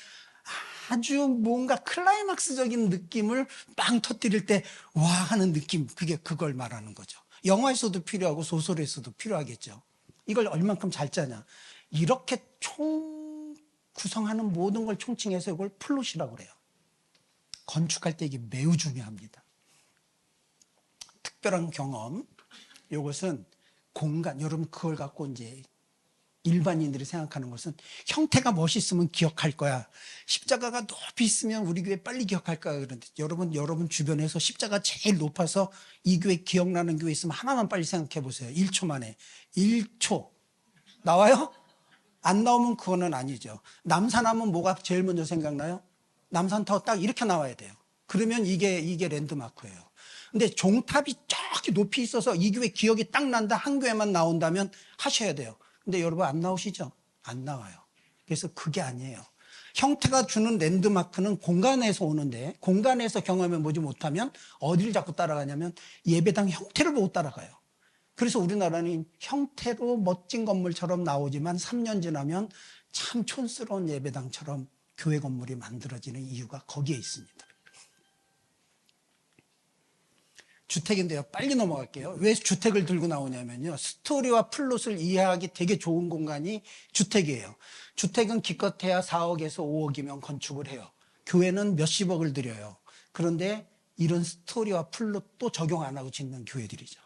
아주 뭔가 클라이막스적인 느낌을 빵 터뜨릴 때 와 하는 느낌, 그걸 말하는 거죠. 영화에서도 필요하고 소설에서도 필요하겠죠. 이걸 얼만큼 잘 짜냐. 이렇게 구성하는 모든 걸 총칭해서 이걸 플롯이라고 그래요. 건축할 때 이게 매우 중요합니다. 특별한 경험, 이것은 공간, 여러분 그걸 갖고 이제 일반인들이 생각하는 것은 형태가 멋있으면 기억할 거야. 십자가가 높이 있으면 우리 교회 빨리 기억할 거야. 그런데 여러분 주변에서 십자가 제일 높아서 이 교회 기억나는 교회 있으면 하나만 빨리 생각해 보세요. 1초 만에. 1초. 나와요? 안 나오면 그거는 아니죠. 남산하면 뭐가 제일 먼저 생각나요? 남산타워 딱 이렇게 나와야 돼요. 그러면 이게 랜드마크예요. 근데 종탑이 저기 높이 있어서 이 교회 기억이 딱 난다. 한 교회만 나온다면 하셔야 돼요. 근데 여러분 안 나오시죠? 안 나와요. 그래서 그게 아니에요. 형태가 주는 랜드마크는 공간에서 오는데 공간에서 경험해 보지 못하면 어디를 자꾸 따라가냐면 예배당 형태를 보고 따라가요. 그래서 우리나라는 형태로 멋진 건물처럼 나오지만 3년 지나면 참 촌스러운 예배당처럼 교회 건물이 만들어지는 이유가 거기에 있습니다. 주택인데요. 빨리 넘어갈게요. 왜 주택을 들고 나오냐면요. 스토리와 플롯을 이해하기 되게 좋은 공간이 주택이에요. 주택은 기껏해야 4억에서 5억이면 건축을 해요. 교회는 몇십억을 들여요. 그런데 이런 스토리와 플롯도 적용 안 하고 짓는 교회들이죠.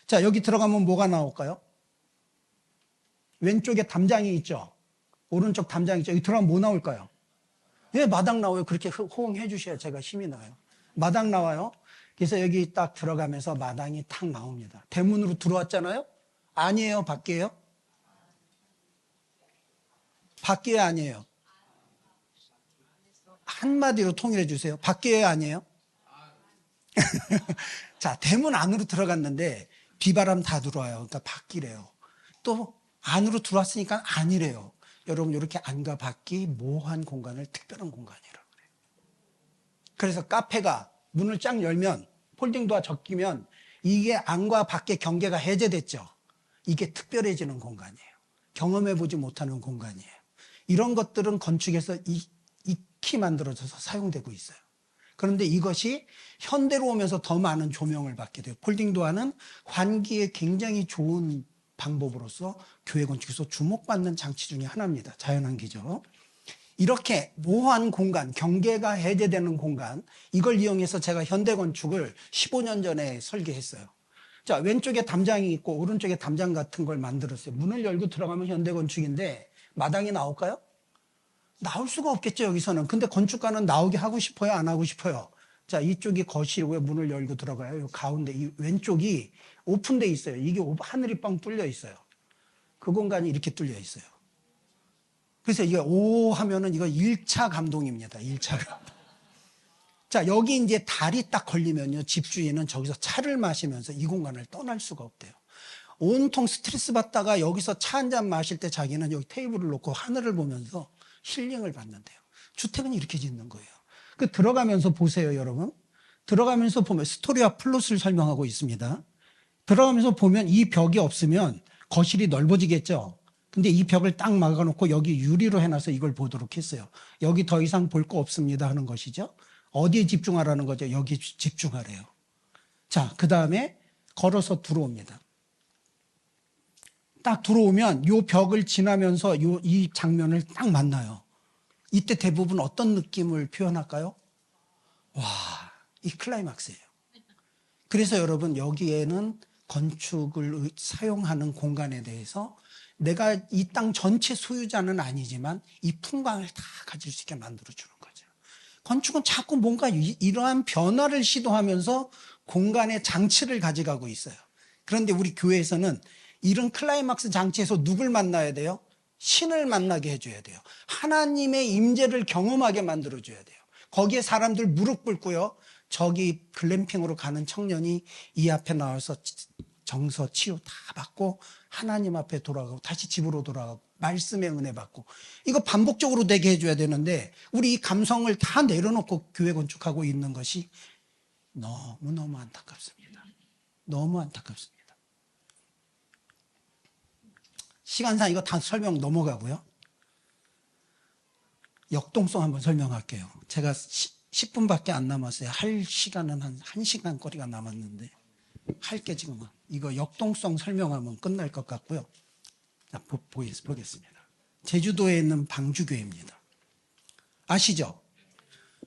자, 여기 들어가면 뭐가 나올까요? 왼쪽에 담장이 있죠. 오른쪽 담장이 있죠. 여기 들어가면 뭐 나올까요? 왜 마당 나와요? 그렇게 호응해 주셔야 제가 힘이 나요. 마당 나와요. 그래서 여기 딱 들어가면서 마당이 탁 나옵니다. 대문으로 들어왔잖아요? 아니에요, 밖에요? 밖이에요, 아니에요? 한마디로 통일해 주세요. 밖이에요, 아니에요? 자, 대문 안으로 들어갔는데 비바람 다 들어와요. 그러니까 밖이래요. 또 안으로 들어왔으니까 아니래요. 여러분, 이렇게 안과 밖이 모호한 공간을 특별한 공간이라고 그래요. 그래서 카페가 문을 쫙 열면 폴딩 도어 적히면 이게 안과 밖의 경계가 해제됐죠. 이게 특별해지는 공간이에요. 경험해보지 못하는 공간이에요. 이런 것들은 건축에서 익히 만들어져서 사용되고 있어요. 그런데 이것이 현대로 오면서 더 많은 조명을 받게 돼요. 폴딩 도어는 환기에 굉장히 좋은 방법으로서 교회 건축에서 주목받는 장치 중에 하나입니다. 자연환기죠. 이렇게 모호한 공간, 경계가 해제되는 공간, 이걸 이용해서 제가 현대 건축을 15년 전에 설계했어요. 자, 왼쪽에 담장이 있고 오른쪽에 담장 같은 걸 만들었어요. 문을 열고 들어가면 현대 건축인데 마당이 나올까요? 나올 수가 없겠죠, 여기서는. 근데 건축가는 나오게 하고 싶어요, 안 하고 싶어요? 자, 이쪽이 거실이고요. 문을 열고 들어가요. 이 가운데, 이 왼쪽이 오픈돼 있어요. 이게 하늘이 뻥 뚫려 있어요. 그 공간이 이렇게 뚫려 있어요. 그래서 이게 오 하면은 이거 1차 감동입니다. 1차 감동. 자, 여기 이제 달이 딱 걸리면요. 집주인은 저기서 차를 마시면서 이 공간을 떠날 수가 없대요. 온통 스트레스 받다가 여기서 차 한 잔 마실 때 자기는 여기 테이블을 놓고 하늘을 보면서 힐링을 받는데요. 주택은 이렇게 짓는 거예요. 그 들어가면서 보세요, 여러분. 들어가면서 보면 스토리와 플롯을 설명하고 있습니다. 들어가면서 보면 이 벽이 없으면 거실이 넓어지겠죠. 근데 이 벽을 딱 막아놓고 여기 유리로 해놔서 이걸 보도록 했어요. 여기 더 이상 볼 거 없습니다 하는 것이죠. 어디에 집중하라는 거죠? 여기 집중하래요. 자, 그 다음에 걸어서 들어옵니다. 딱 들어오면 이 벽을 지나면서 이 장면을 딱 만나요. 이때 대부분 어떤 느낌을 표현할까요? 와, 이 클라이막스예요. 그래서 여러분, 여기에는 건축을 사용하는 공간에 대해서 내가 이 땅 전체 소유자는 아니지만 이 풍광을 다 가질 수 있게 만들어주는 거죠. 건축은 자꾸 뭔가 이러한 변화를 시도하면서 공간의 장치를 가져가고 있어요. 그런데 우리 교회에서는 이런 클라이막스 장치에서 누굴 만나야 돼요? 신을 만나게 해줘야 돼요. 하나님의 임재를 경험하게 만들어줘야 돼요. 거기에 사람들 무릎 꿇고요. 저기 글램핑으로 가는 청년이 이 앞에 나와서 정서 치유 다 받고 하나님 앞에 돌아가고 다시 집으로 돌아가고 말씀의 은혜 받고, 이거 반복적으로 되게 해줘야 되는데 우리 이 감성을 다 내려놓고 교회 건축하고 있는 것이 너무너무 안타깝습니다. 너무 안타깝습니다. 시간상 이거 다 설명 넘어가고요. 역동성 한번 설명할게요. 제가 10분밖에 안 남았어요. 할 시간은 한 1시간 거리가 남았는데 할 게 지금은 이거 역동성 설명하면 끝날 것 같고요. 자, 보겠습니다. 제주도에 있는 방주교회입니다. 아시죠?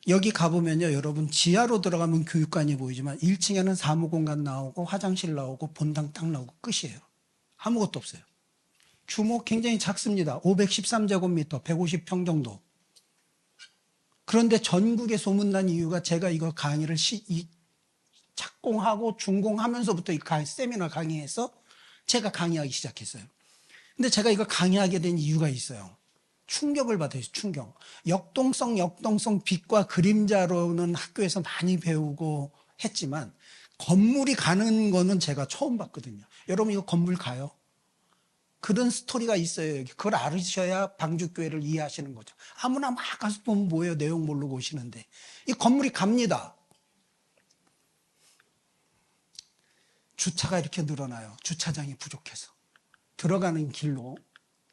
여기 가보면요, 여러분 지하로 들어가면 교육관이 보이지만 1층에는 사무공간 나오고 화장실 나오고 본당 딱 나오고 끝이에요. 아무것도 없어요. 규모 굉장히 작습니다. 513제곱미터, 150평 정도. 그런데 전국에 소문난 이유가 제가 이거 강의를 착공하고 준공하면서부터 이 세미나 강의해서 제가 강의하기 시작했어요. 근데 제가 이거 강의하게 된 이유가 있어요. 충격을 받아요. 충격. 역동성, 빛과 그림자로는 학교에서 많이 배우고 했지만 건물이 가는 거는 제가 처음 봤거든요. 여러분 이거 건물 가요? 그런 스토리가 있어요. 그걸 알으셔야 방주교회를 이해하시는 거죠. 아무나 막 가서 보면 뭐예요? 내용 모르고 오시는데. 이 건물이 갑니다. 주차가 이렇게 늘어나요. 주차장이 부족해서. 들어가는 길로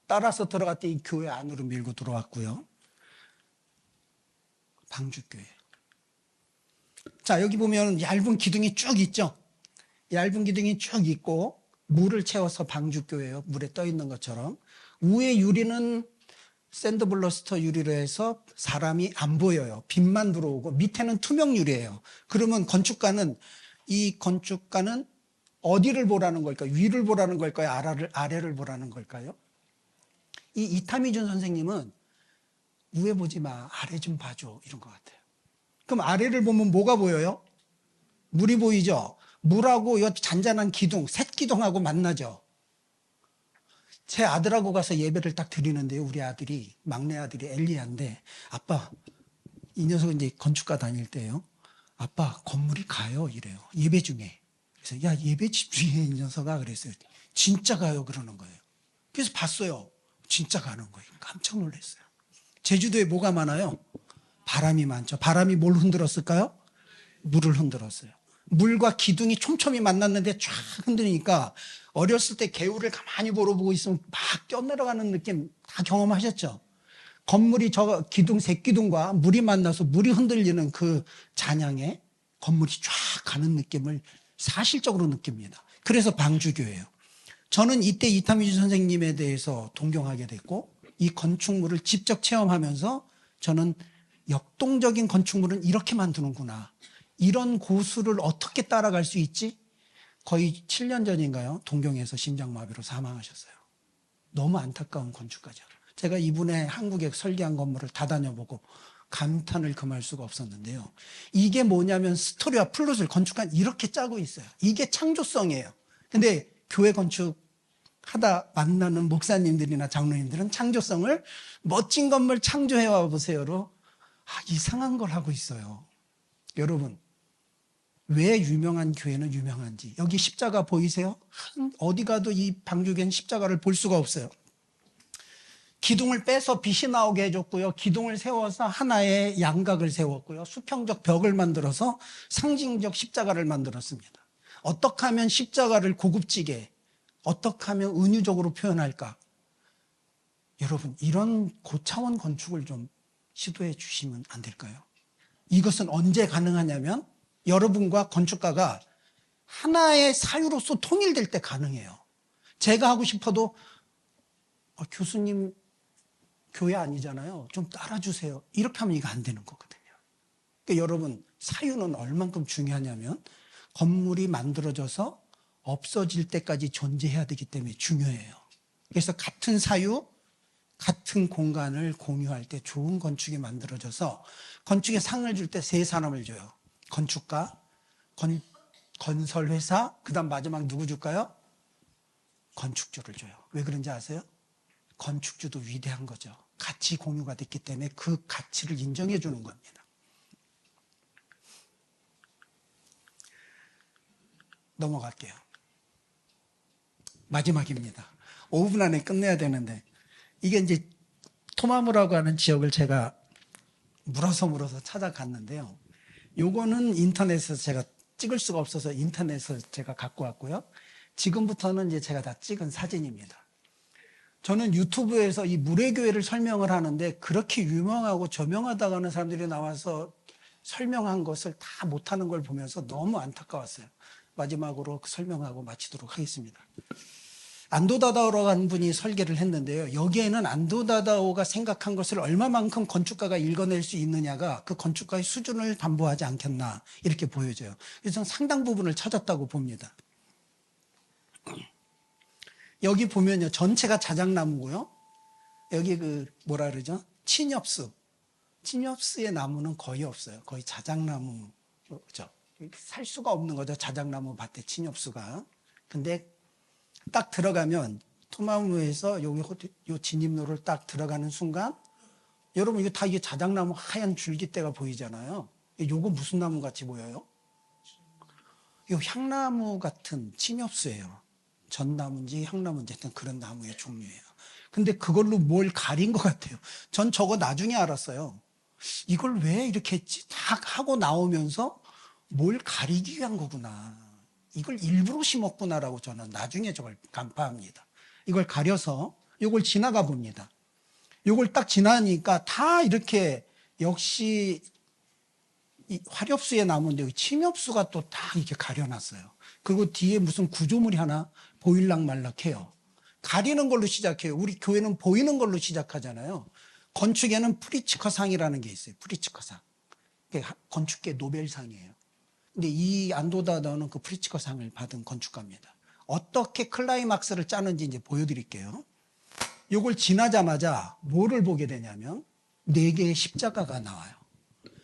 따라서 들어갔더니 이 교회 안으로 밀고 들어왔고요. 방주교회. 자, 여기 보면 얇은 기둥이 쭉 있죠. 얇은 기둥이 쭉 있고 물을 채워서 방주교회예요. 물에 떠 있는 것처럼. 위에 유리는 샌드블러스터 유리로 해서 사람이 안 보여요. 빛만 들어오고 밑에는 투명 유리예요. 그러면 이 건축가는 어디를 보라는 걸까요? 위를 보라는 걸까요? 아래를 보라는 걸까요? 이 이타미준 선생님은 위에 보지 마, 아래 좀 봐줘, 이런 것 같아요. 그럼 아래를 보면 뭐가 보여요? 물이 보이죠? 물하고 이 잔잔한 기둥, 샛기둥하고 만나죠. 제 아들하고 가서 예배를 딱 드리는데요. 우리 아들이, 막내 아들이 엘리야인데, 아빠, 이 녀석은 이제 건축가 다닐 때요. 아빠, 건물이 가요. 이래요. 예배 중에. 그래서, 야, 예배 집중해, 이 녀석아. 그랬어요. 진짜 가요. 그러는 거예요. 그래서 봤어요. 진짜 가는 거예요. 깜짝 놀랐어요. 제주도에 뭐가 많아요? 바람이 많죠. 바람이 뭘 흔들었을까요? 물을 흔들었어요. 물과 기둥이 촘촘히 만났는데 쫙 흔드니까 어렸을 때 개울을 가만히 보고 있으면 막 뛰어내려가는 느낌 다 경험하셨죠? 건물이 저 기둥, 새기둥과 물이 만나서 물이 흔들리는 그 잔향에 건물이 쫙 가는 느낌을 사실적으로 느낍니다. 그래서 방주교예요. 저는 이때 이타미주 선생님에 대해서 동경하게 됐고 이 건축물을 직접 체험하면서 저는 역동적인 건축물은 이렇게 만드는구나. 이런 고수를 어떻게 따라갈 수 있지? 거의 7년 전인가요? 동경에서 심장마비로 사망하셨어요. 너무 안타까운 건축가죠. 제가 이분의 한국에 설계한 건물을 다 다녀보고 감탄을 금할 수가 없었는데요. 이게 뭐냐면 스토리와 플롯을 건축한 이렇게 짜고 있어요. 이게 창조성이에요. 근데 교회 건축하다 만나는 목사님들이나 장로님들은 창조성을 멋진 건물 창조해와 보세요로 이상한 걸 하고 있어요. 여러분, 왜 유명한 교회는 유명한지. 여기 십자가 보이세요? 어디 가도 이 방주교는 십자가를 볼 수가 없어요. 기둥을 빼서 빛이 나오게 해줬고요. 기둥을 세워서 하나의 양각을 세웠고요. 수평적 벽을 만들어서 상징적 십자가를 만들었습니다. 어떻게 하면 십자가를 고급지게, 어떻게 하면 은유적으로 표현할까? 여러분, 이런 고차원 건축을 좀 시도해 주시면 안 될까요? 이것은 언제 가능하냐면 여러분과 건축가가 하나의 사유로서 통일될 때 가능해요. 제가 하고 싶어도 교수님 교회 아니잖아요. 좀 따라주세요. 이렇게 하면 이거 안 되는 거거든요. 그러니까 여러분 사유는 얼만큼 중요하냐면 건물이 만들어져서 없어질 때까지 존재해야 되기 때문에 중요해요. 그래서 같은 사유, 같은 공간을 공유할 때 좋은 건축이 만들어져서 건축에 상을 줄 때 세 사람을 줘요. 건축가, 건설회사, 그 다음 마지막 누구 줄까요? 건축주를 줘요. 왜 그런지 아세요? 건축주도 위대한 거죠. 가치 공유가 됐기 때문에 그 가치를 인정해 주는 겁니다. 넘어갈게요. 마지막입니다. 5분 안에 끝내야 되는데 이게 이제 토마무라고 하는 지역을 제가 물어서 찾아갔는데요. 요거는 인터넷에서 제가 찍을 수가 없어서 인터넷에서 제가 갖고 왔고요. 지금부터는 이제 제가 다 찍은 사진입니다. 저는 유튜브에서 이 물회교회를 설명을 하는데 그렇게 유명하고 저명하다고 하는 사람들이 나와서 설명한 것을 다 못하는 걸 보면서 너무 안타까웠어요. 마지막으로 설명하고 마치도록 하겠습니다. 안도다다오라고 하는 분이 설계를 했는데요. 여기에는 안도다다오가 생각한 것을 얼마만큼 건축가가 읽어낼 수 있느냐가 그 건축가의 수준을 담보하지 않겠나 이렇게 보여져요. 그래서 저는 상당 부분을 찾았다고 봅니다. 여기 보면요. 전체가 자작나무고요. 여기 뭐라 그러죠? 친엽수. 친엽수의 나무는 거의 없어요. 거의 자작나무죠. 살 수가 없는 거죠. 자작나무 밭에 친엽수가. 근데 딱 들어가면 토마무에서 요 진입로를 딱 들어가는 순간 여러분 이거 다 이게 자작나무 하얀 줄기대가 보이잖아요. 요거 무슨 나무 같이 보여요? 요 향나무 같은 친엽수예요. 전나무인지 향나무인지 하여튼 그런 나무의 종류예요. 근데 그걸로 뭘 가린 것 같아요. 전 저거 나중에 알았어요. 이걸 왜 이렇게 했지? 다 하고 나오면서 뭘 가리기 위한 거구나. 이걸 일부러 심었구나라고 저는 나중에 저걸 간파합니다. 이걸 가려서 이걸 지나가 봅니다. 이걸 딱 지나니까 다 이렇게 역시 이 화렵수의 나무인데 침엽수가 또 다 이렇게 가려놨어요. 그리고 뒤에 무슨 구조물이 하나 보일락말락해요. 가리는 걸로 시작해요. 우리 교회는 보이는 걸로 시작하잖아요. 건축에는 프리츠커상이라는 게 있어요. 프리츠커상. 건축계 노벨상이에요. 근데 이 안도다다오는 그 프리츠커상을 받은 건축가입니다. 어떻게 클라이막스를 짜는지 이제 보여드릴게요. 이걸 지나자마자 뭐를 보게 되냐면 4개의 십자가가 나와요.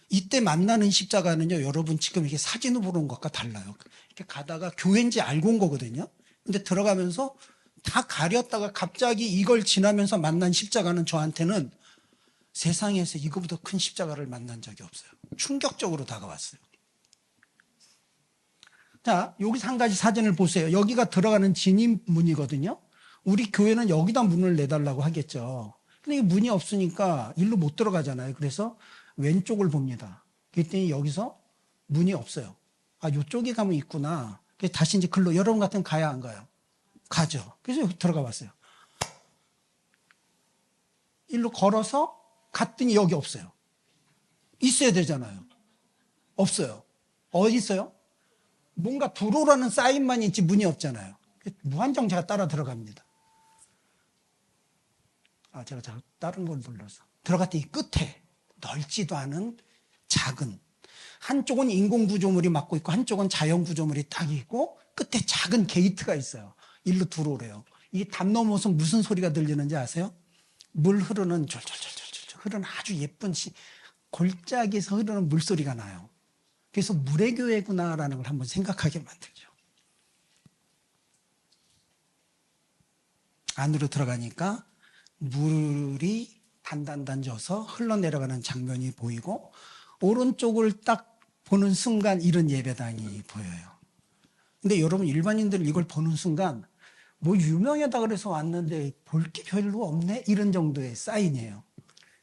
이때 만나는 십자가는요, 여러분 지금 이게 사진으로 보는 것과 달라요. 이렇게 가다가 교회인지 알고 온 거거든요. 근데 들어가면서 다 가렸다가 갑자기 이걸 지나면서 만난 십자가는 저한테는 세상에서 이거보다 큰 십자가를 만난 적이 없어요. 충격적으로 다가왔어요. 자, 여기서 한 가지 사진을 보세요. 여기가 들어가는 진입문이거든요. 우리 교회는 여기다 문을 내달라고 하겠죠. 근데 이 문이 없으니까 일로 못 들어가잖아요. 그래서 왼쪽을 봅니다. 그랬더니 여기서 문이 없어요. 아, 이쪽에 가면 있구나. 그래서 다시 이제 글로, 여러분 같으면 가야 안 가요? 가죠. 그래서 여기 들어가 봤어요. 일로 걸어서 갔더니 여기 없어요. 있어야 되잖아요. 없어요. 어디 있어요? 뭔가 들어오라는 사인만 있지 문이 없잖아요. 무한정 제가 따라 들어갑니다. 아, 제가 다른 걸 눌러서. 들어갔더니 끝에 넓지도 않은 작은, 한쪽은 인공구조물이 막고 있고 한쪽은 자연구조물이 딱 있고 끝에 작은 게이트가 있어요. 일로 들어오래요. 이 담 넘어서 무슨 소리가 들리는지 아세요? 물 흐르는 졸졸졸졸 흐르는 아주 예쁜 골짜기에서 흐르는 물소리가 나요. 그래서 물의 교회구나라는 걸 한번 생각하게 만들죠. 안으로 들어가니까 물이 단단단 져서 흘러내려가는 장면이 보이고 오른쪽을 딱 보는 순간 이런 예배당이 보여요. 근데 여러분 일반인들은 이걸 보는 순간 뭐 유명하다 그래서 왔는데 볼 게 별로 없네 이런 정도의 사인이에요.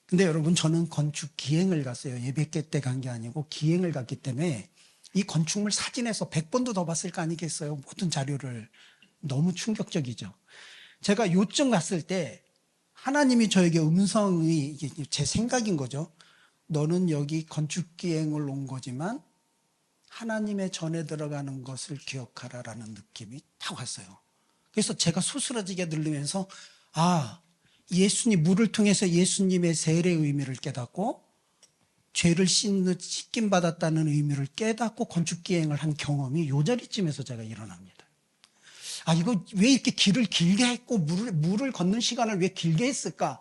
근데 여러분 저는 건축 기행을 갔어요. 예배계 때 간 게 아니고 기행을 갔기 때문에 이 건축물 사진에서 100번도 더 봤을 거 아니겠어요. 모든 자료를. 너무 충격적이죠. 제가 요쯤 갔을 때 하나님이 저에게 음성이 제 생각인 거죠. 너는 여기 건축 기행을 온 거지만 하나님의 전에 들어가는 것을 기억하라라는 느낌이 딱 왔어요. 그래서 제가 소스라지게 들리면서 아, 예수님, 물을 통해서 예수님의 세례의 의미를 깨닫고 죄를 씻김 받았다는 의미를 깨닫고 건축기행을 한 경험이 요 자리쯤에서 제가 일어납니다. 아, 이거 왜 이렇게 길을 길게 했고 물을 걷는 시간을 왜 길게 했을까?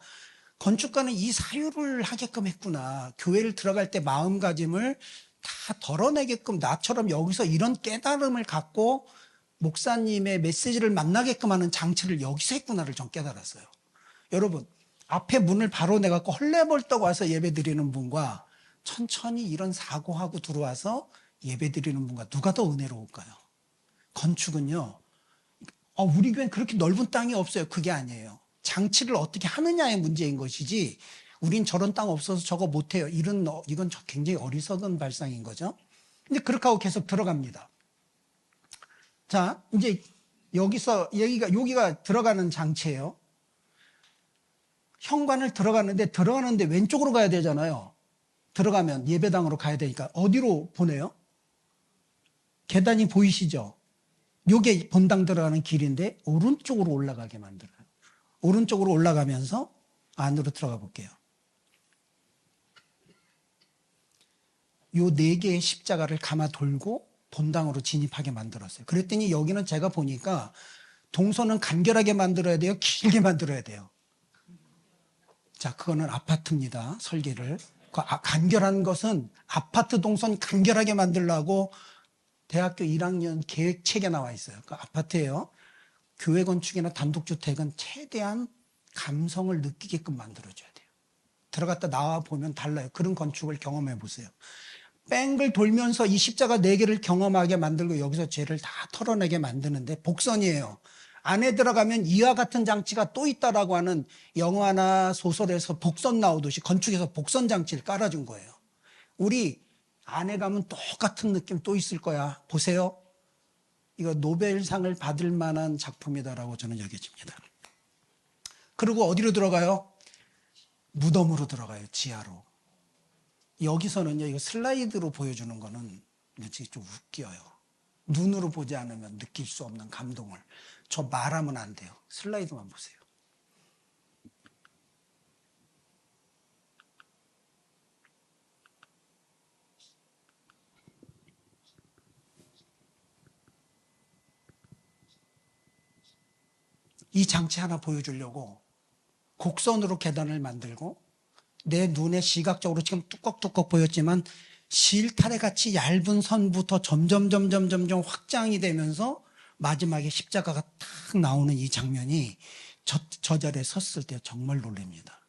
건축가는 이 사유를 하게끔 했구나. 교회를 들어갈 때 마음가짐을 다 덜어내게끔 나처럼 여기서 이런 깨달음을 갖고 목사님의 메시지를 만나게끔 하는 장치를 여기서 했구나를 전 깨달았어요. 여러분, 앞에 문을 바로 내갖고 헐레벌떡 와서 예배 드리는 분과 천천히 이런 사고하고 들어와서 예배 드리는 분과 누가 더 은혜로울까요? 건축은요, 우리 교회는 그렇게 넓은 땅이 없어요. 그게 아니에요. 장치를 어떻게 하느냐의 문제인 것이지, 우린 저런 땅 없어서 저거 못해요. 이건 굉장히 어리석은 발상인 거죠. 근데 그렇게 하고 계속 들어갑니다. 자, 이제 여기가 들어가는 장치예요. 현관을 들어가는데 왼쪽으로 가야 되잖아요. 들어가면 예배당으로 가야 되니까 어디로 보내요? 계단이 보이시죠? 요게 본당 들어가는 길인데 오른쪽으로 올라가게 만들어요. 오른쪽으로 올라가면서 안으로 들어가 볼게요. 요 4개의 십자가를 감아 돌고 본당으로 진입하게 만들었어요. 그랬더니 여기는 제가 보니까 동선은 간결하게 만들어야 돼요? 길게 만들어야 돼요? 자, 그거는 아파트입니다. 설계를. 간결한 것은 아파트 동선 간결하게 만들려고 대학교 1학년 계획책에 나와 있어요. 그 아파트예요. 교회 건축이나 단독주택은 최대한 감성을 느끼게끔 만들어줘야 돼요. 들어갔다 나와 보면 달라요. 그런 건축을 경험해 보세요. 뺑글 돌면서 이 십자가 4개를 경험하게 만들고 여기서 죄를 다 털어내게 만드는데 복선이에요. 안에 들어가면 이와 같은 장치가 또 있다라고 하는 영화나 소설에서 복선 나오듯이 건축에서 복선 장치를 깔아준 거예요. 우리 안에 가면 똑같은 느낌 또 있을 거야. 보세요. 이거 노벨상을 받을 만한 작품이다라고 저는 여겨집니다. 그리고 어디로 들어가요? 무덤으로 들어가요. 지하로. 여기서는요, 이거 슬라이드로 보여주는 거는 좀 웃겨요. 눈으로 보지 않으면 느낄 수 없는 감동을. 저 말하면 안 돼요. 슬라이드만 보세요. 이 장치 하나 보여주려고 곡선으로 계단을 만들고 내 눈에 시각적으로 지금 뚜꺽뚜꺽 보였지만 실타래 같이 얇은 선부터 점점 확장이 되면서 마지막에 십자가가 딱 나오는 이 장면이 저 자리에 섰을 때 정말 놀랍니다.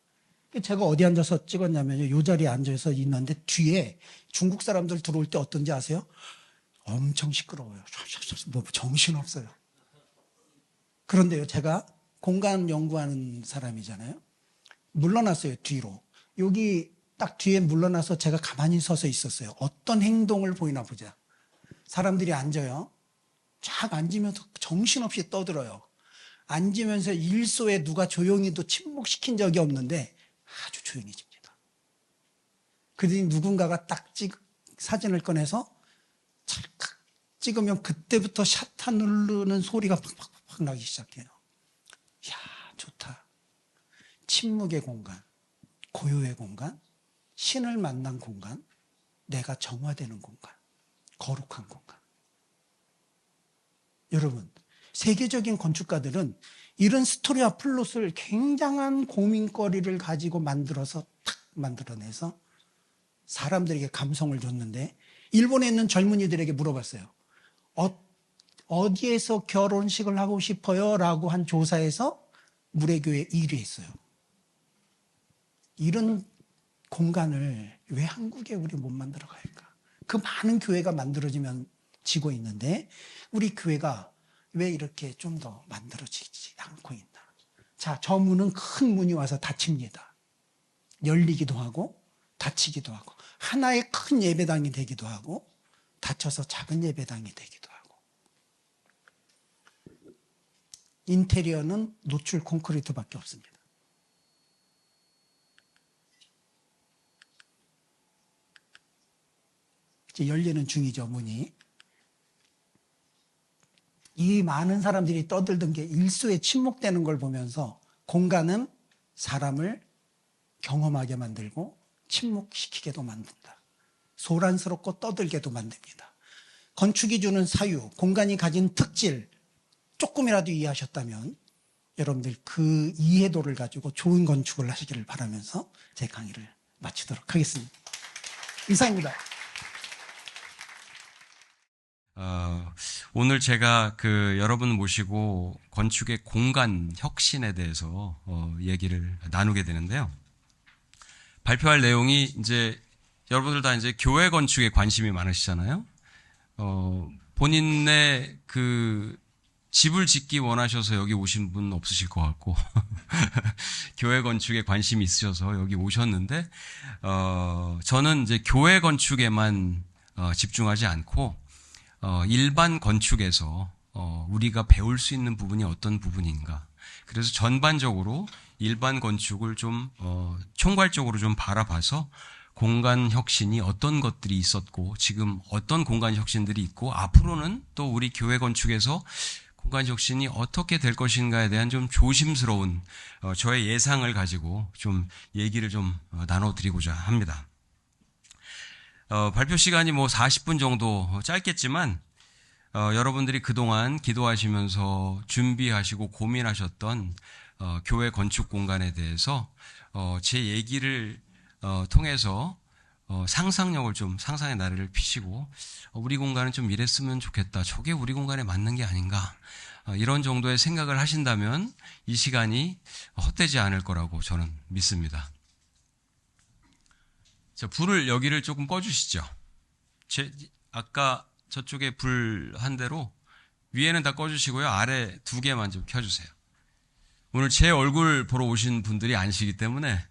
제가 어디 앉아서 찍었냐면요. 이 자리에 앉아서 있는데 뒤에 중국 사람들 들어올 때 어떤지 아세요? 엄청 시끄러워요. 뭐 정신없어요. 그런데요, 제가 공간 연구하는 사람이잖아요. 물러났어요, 뒤로. 여기 딱 뒤에 물러나서 제가 가만히 서서 있었어요. 어떤 행동을 보이나 보자. 사람들이 앉아요. 쫙 앉으면서 정신없이 떠들어요. 앉으면서 일소에 누가 조용히도 침묵시킨 적이 없는데 아주 조용해집니다. 그러더니 누군가가 딱 사진을 꺼내서 찰칵 찍으면 그때부터 샷타 누르는 소리가 팍팍팍 나기 시작해요. 이야, 좋다. 침묵의 공간, 고요의 공간, 신을 만난 공간, 내가 정화되는 공간, 거룩한 공간. 여러분, 세계적인 건축가들은 이런 스토리와 플롯을 굉장한 고민거리를 가지고 만들어서 탁 만들어내서 사람들에게 감성을 줬는데, 일본에 있는 젊은이들에게 물어봤어요. 어디에서 결혼식을 하고 싶어요? 라고 한 조사에서 무례교회 1위 했어요. 이런 공간을 왜 한국에 우리 못 만들어 갈까? 그 많은 교회가 만들어지면 지고 있는데 우리 교회가 왜 이렇게 좀 더 만들어지지 않고 있나? 자, 저 문은 큰 문이 와서 닫힙니다. 열리기도 하고 닫히기도 하고, 하나의 큰 예배당이 되기도 하고 닫혀서 작은 예배당이 되기도 하고. 인테리어는 노출 콘크리트밖에 없습니다. 이제 열리는 중이죠, 문이. 이 많은 사람들이 떠들던 게 일소에 침묵되는 걸 보면서 공간은 사람을 경험하게 만들고 침묵시키게도 만든다. 소란스럽고 떠들게도 만듭니다. 건축이 주는 사유, 공간이 가진 특질 조금이라도 이해하셨다면 여러분들 그 이해도를 가지고 좋은 건축을 하시기를 바라면서 제 강의를 마치도록 하겠습니다. 이상입니다. 오늘 제가 여러분 모시고 건축의 공간 혁신에 대해서 얘기를 나누게 되는데요. 발표할 내용이 이제 여러분들 다 이제 교회 건축에 관심이 많으시잖아요. 본인의 집을 짓기 원하셔서 여기 오신 분 없으실 것 같고 교회 건축에 관심이 있으셔서 여기 오셨는데 저는 이제 교회 건축에만 집중하지 않고 일반 건축에서 우리가 배울 수 있는 부분이 어떤 부분인가. 그래서 전반적으로 일반 건축을 좀 총괄적으로 좀 바라봐서 공간 혁신이 어떤 것들이 있었고 지금 어떤 공간 혁신들이 있고 앞으로는 또 우리 교회 건축에서 공간 혁신이 어떻게 될 것인가에 대한 좀 조심스러운 저의 예상을 가지고 좀 얘기를 좀 나눠드리고자 합니다. 발표 시간이 40분 정도 짧겠지만 여러분들이 그동안 기도하시면서 준비하시고 고민하셨던 교회 건축 공간에 대해서 제 얘기를 통해서 상상력을 좀 상상의 나래를 피시고 우리 공간은 좀 이랬으면 좋겠다. 저게 우리 공간에 맞는 게 아닌가. 이런 정도의 생각을 하신다면 이 시간이 헛되지 않을 거라고 저는 믿습니다. 자, 불을 여기를 조금 꺼주시죠. 아까 저쪽에 불 한 대로 위에는 다 꺼주시고요. 아래 2개만 좀 켜주세요. 오늘 제 얼굴 보러 오신 분들이 아니시기 때문에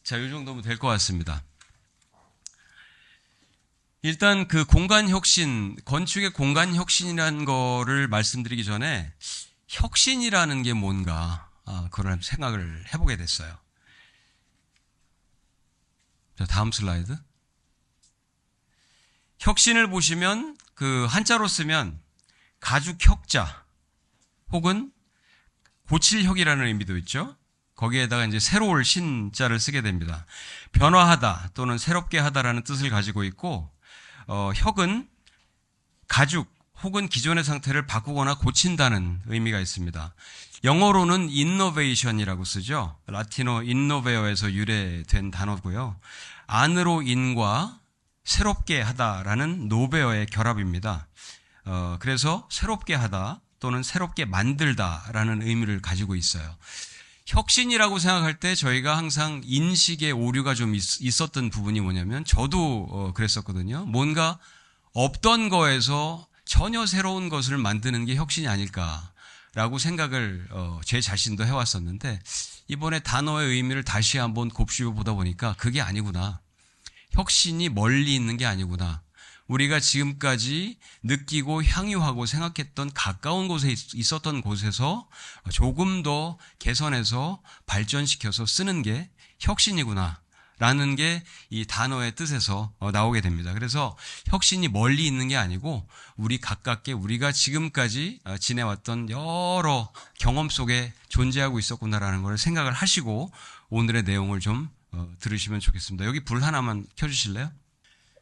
자, 이 정도면 될 것 같습니다. 일단 공간 혁신, 건축의 공간 혁신이라는 거를 말씀드리기 전에 혁신이라는 게 뭔가 그런 생각을 해보게 됐어요. 자, 다음 슬라이드. 혁신을 보시면 한자로 쓰면 가죽 혁자 혹은 고칠 혁이라는 의미도 있죠. 거기에다가 이제 새로울 신자를 쓰게 됩니다. 변화하다 또는 새롭게 하다라는 뜻을 가지고 있고, 혁은 가죽 혹은 기존의 상태를 바꾸거나 고친다는 의미가 있습니다. 영어로는 innovation이라고 쓰죠. 라틴어 innove어에서 유래된 단어고요. 안으로 인과 새롭게 하다라는 노베어의 결합입니다. 그래서 새롭게 하다 또는 새롭게 만들다라는 의미를 가지고 있어요. 혁신이라고 생각할 때 저희가 항상 인식의 오류가 좀 있었던 부분이 뭐냐면 저도 그랬었거든요. 뭔가 없던 거에서 전혀 새로운 것을 만드는 게 혁신이 아닐까라고 생각을 제 자신도 해왔었는데 이번에 단어의 의미를 다시 한번 곱씹어 보다 보니까 그게 아니구나. 혁신이 멀리 있는 게 아니구나. 우리가 지금까지 느끼고 향유하고 생각했던 가까운 곳에 있었던 곳에서 조금 더 개선해서 발전시켜서 쓰는 게 혁신이구나 라는 게 이 단어의 뜻에서 나오게 됩니다. 그래서 혁신이 멀리 있는 게 아니고 우리 가깝게 우리가 지금까지 지내왔던 여러 경험 속에 존재하고 있었구나라는 걸 생각을 하시고 오늘의 내용을 좀 들으시면 좋겠습니다. 여기 불 하나만 켜주실래요?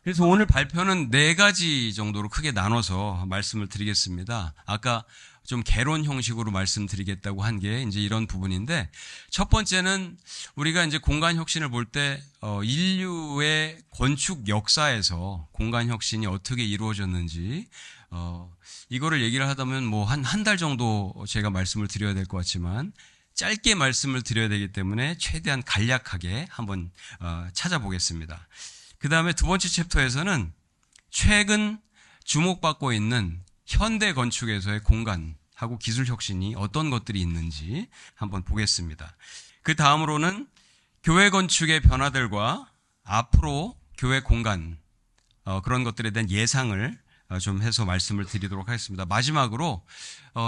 그래서 오늘 발표는 4가지 정도로 크게 나눠서 말씀을 드리겠습니다. 아까 좀 개론 형식으로 말씀드리겠다고 한 게 이제 이런 부분인데, 첫 번째는 우리가 이제 공간 혁신을 볼 때 인류의 건축 역사에서 공간 혁신이 어떻게 이루어졌는지 이거를 얘기를 하다면 뭐 한 달 정도 제가 말씀을 드려야 될 것 같지만 짧게 말씀을 드려야 되기 때문에 최대한 간략하게 한번 찾아보겠습니다. 그 다음에 두 번째 챕터에서는 최근 주목받고 있는 현대 건축에서의 공간하고 기술 혁신이 어떤 것들이 있는지 한번 보겠습니다. 그 다음으로는 교회 건축의 변화들과 앞으로 교회 공간 그런 것들에 대한 예상을 좀 해서 말씀을 드리도록 하겠습니다. 마지막으로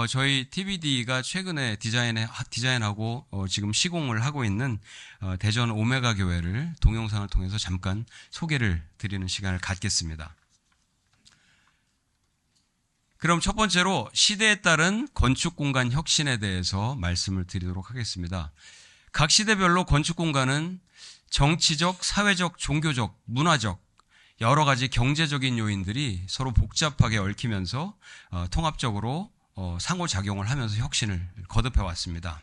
저희 TBD가 최근에 디자인하고 지금 시공을 하고 있는 대전 오메가 교회를 동영상을 통해서 잠깐 소개를 드리는 시간을 갖겠습니다. 그럼 첫 번째로 시대에 따른 건축 공간 혁신에 대해서 말씀을 드리도록 하겠습니다. 각 시대별로 건축 공간은 정치적, 사회적, 종교적, 문화적 여러 가지 경제적인 요인들이 서로 복잡하게 얽히면서 통합적으로 상호작용을 하면서 혁신을 거듭해 왔습니다.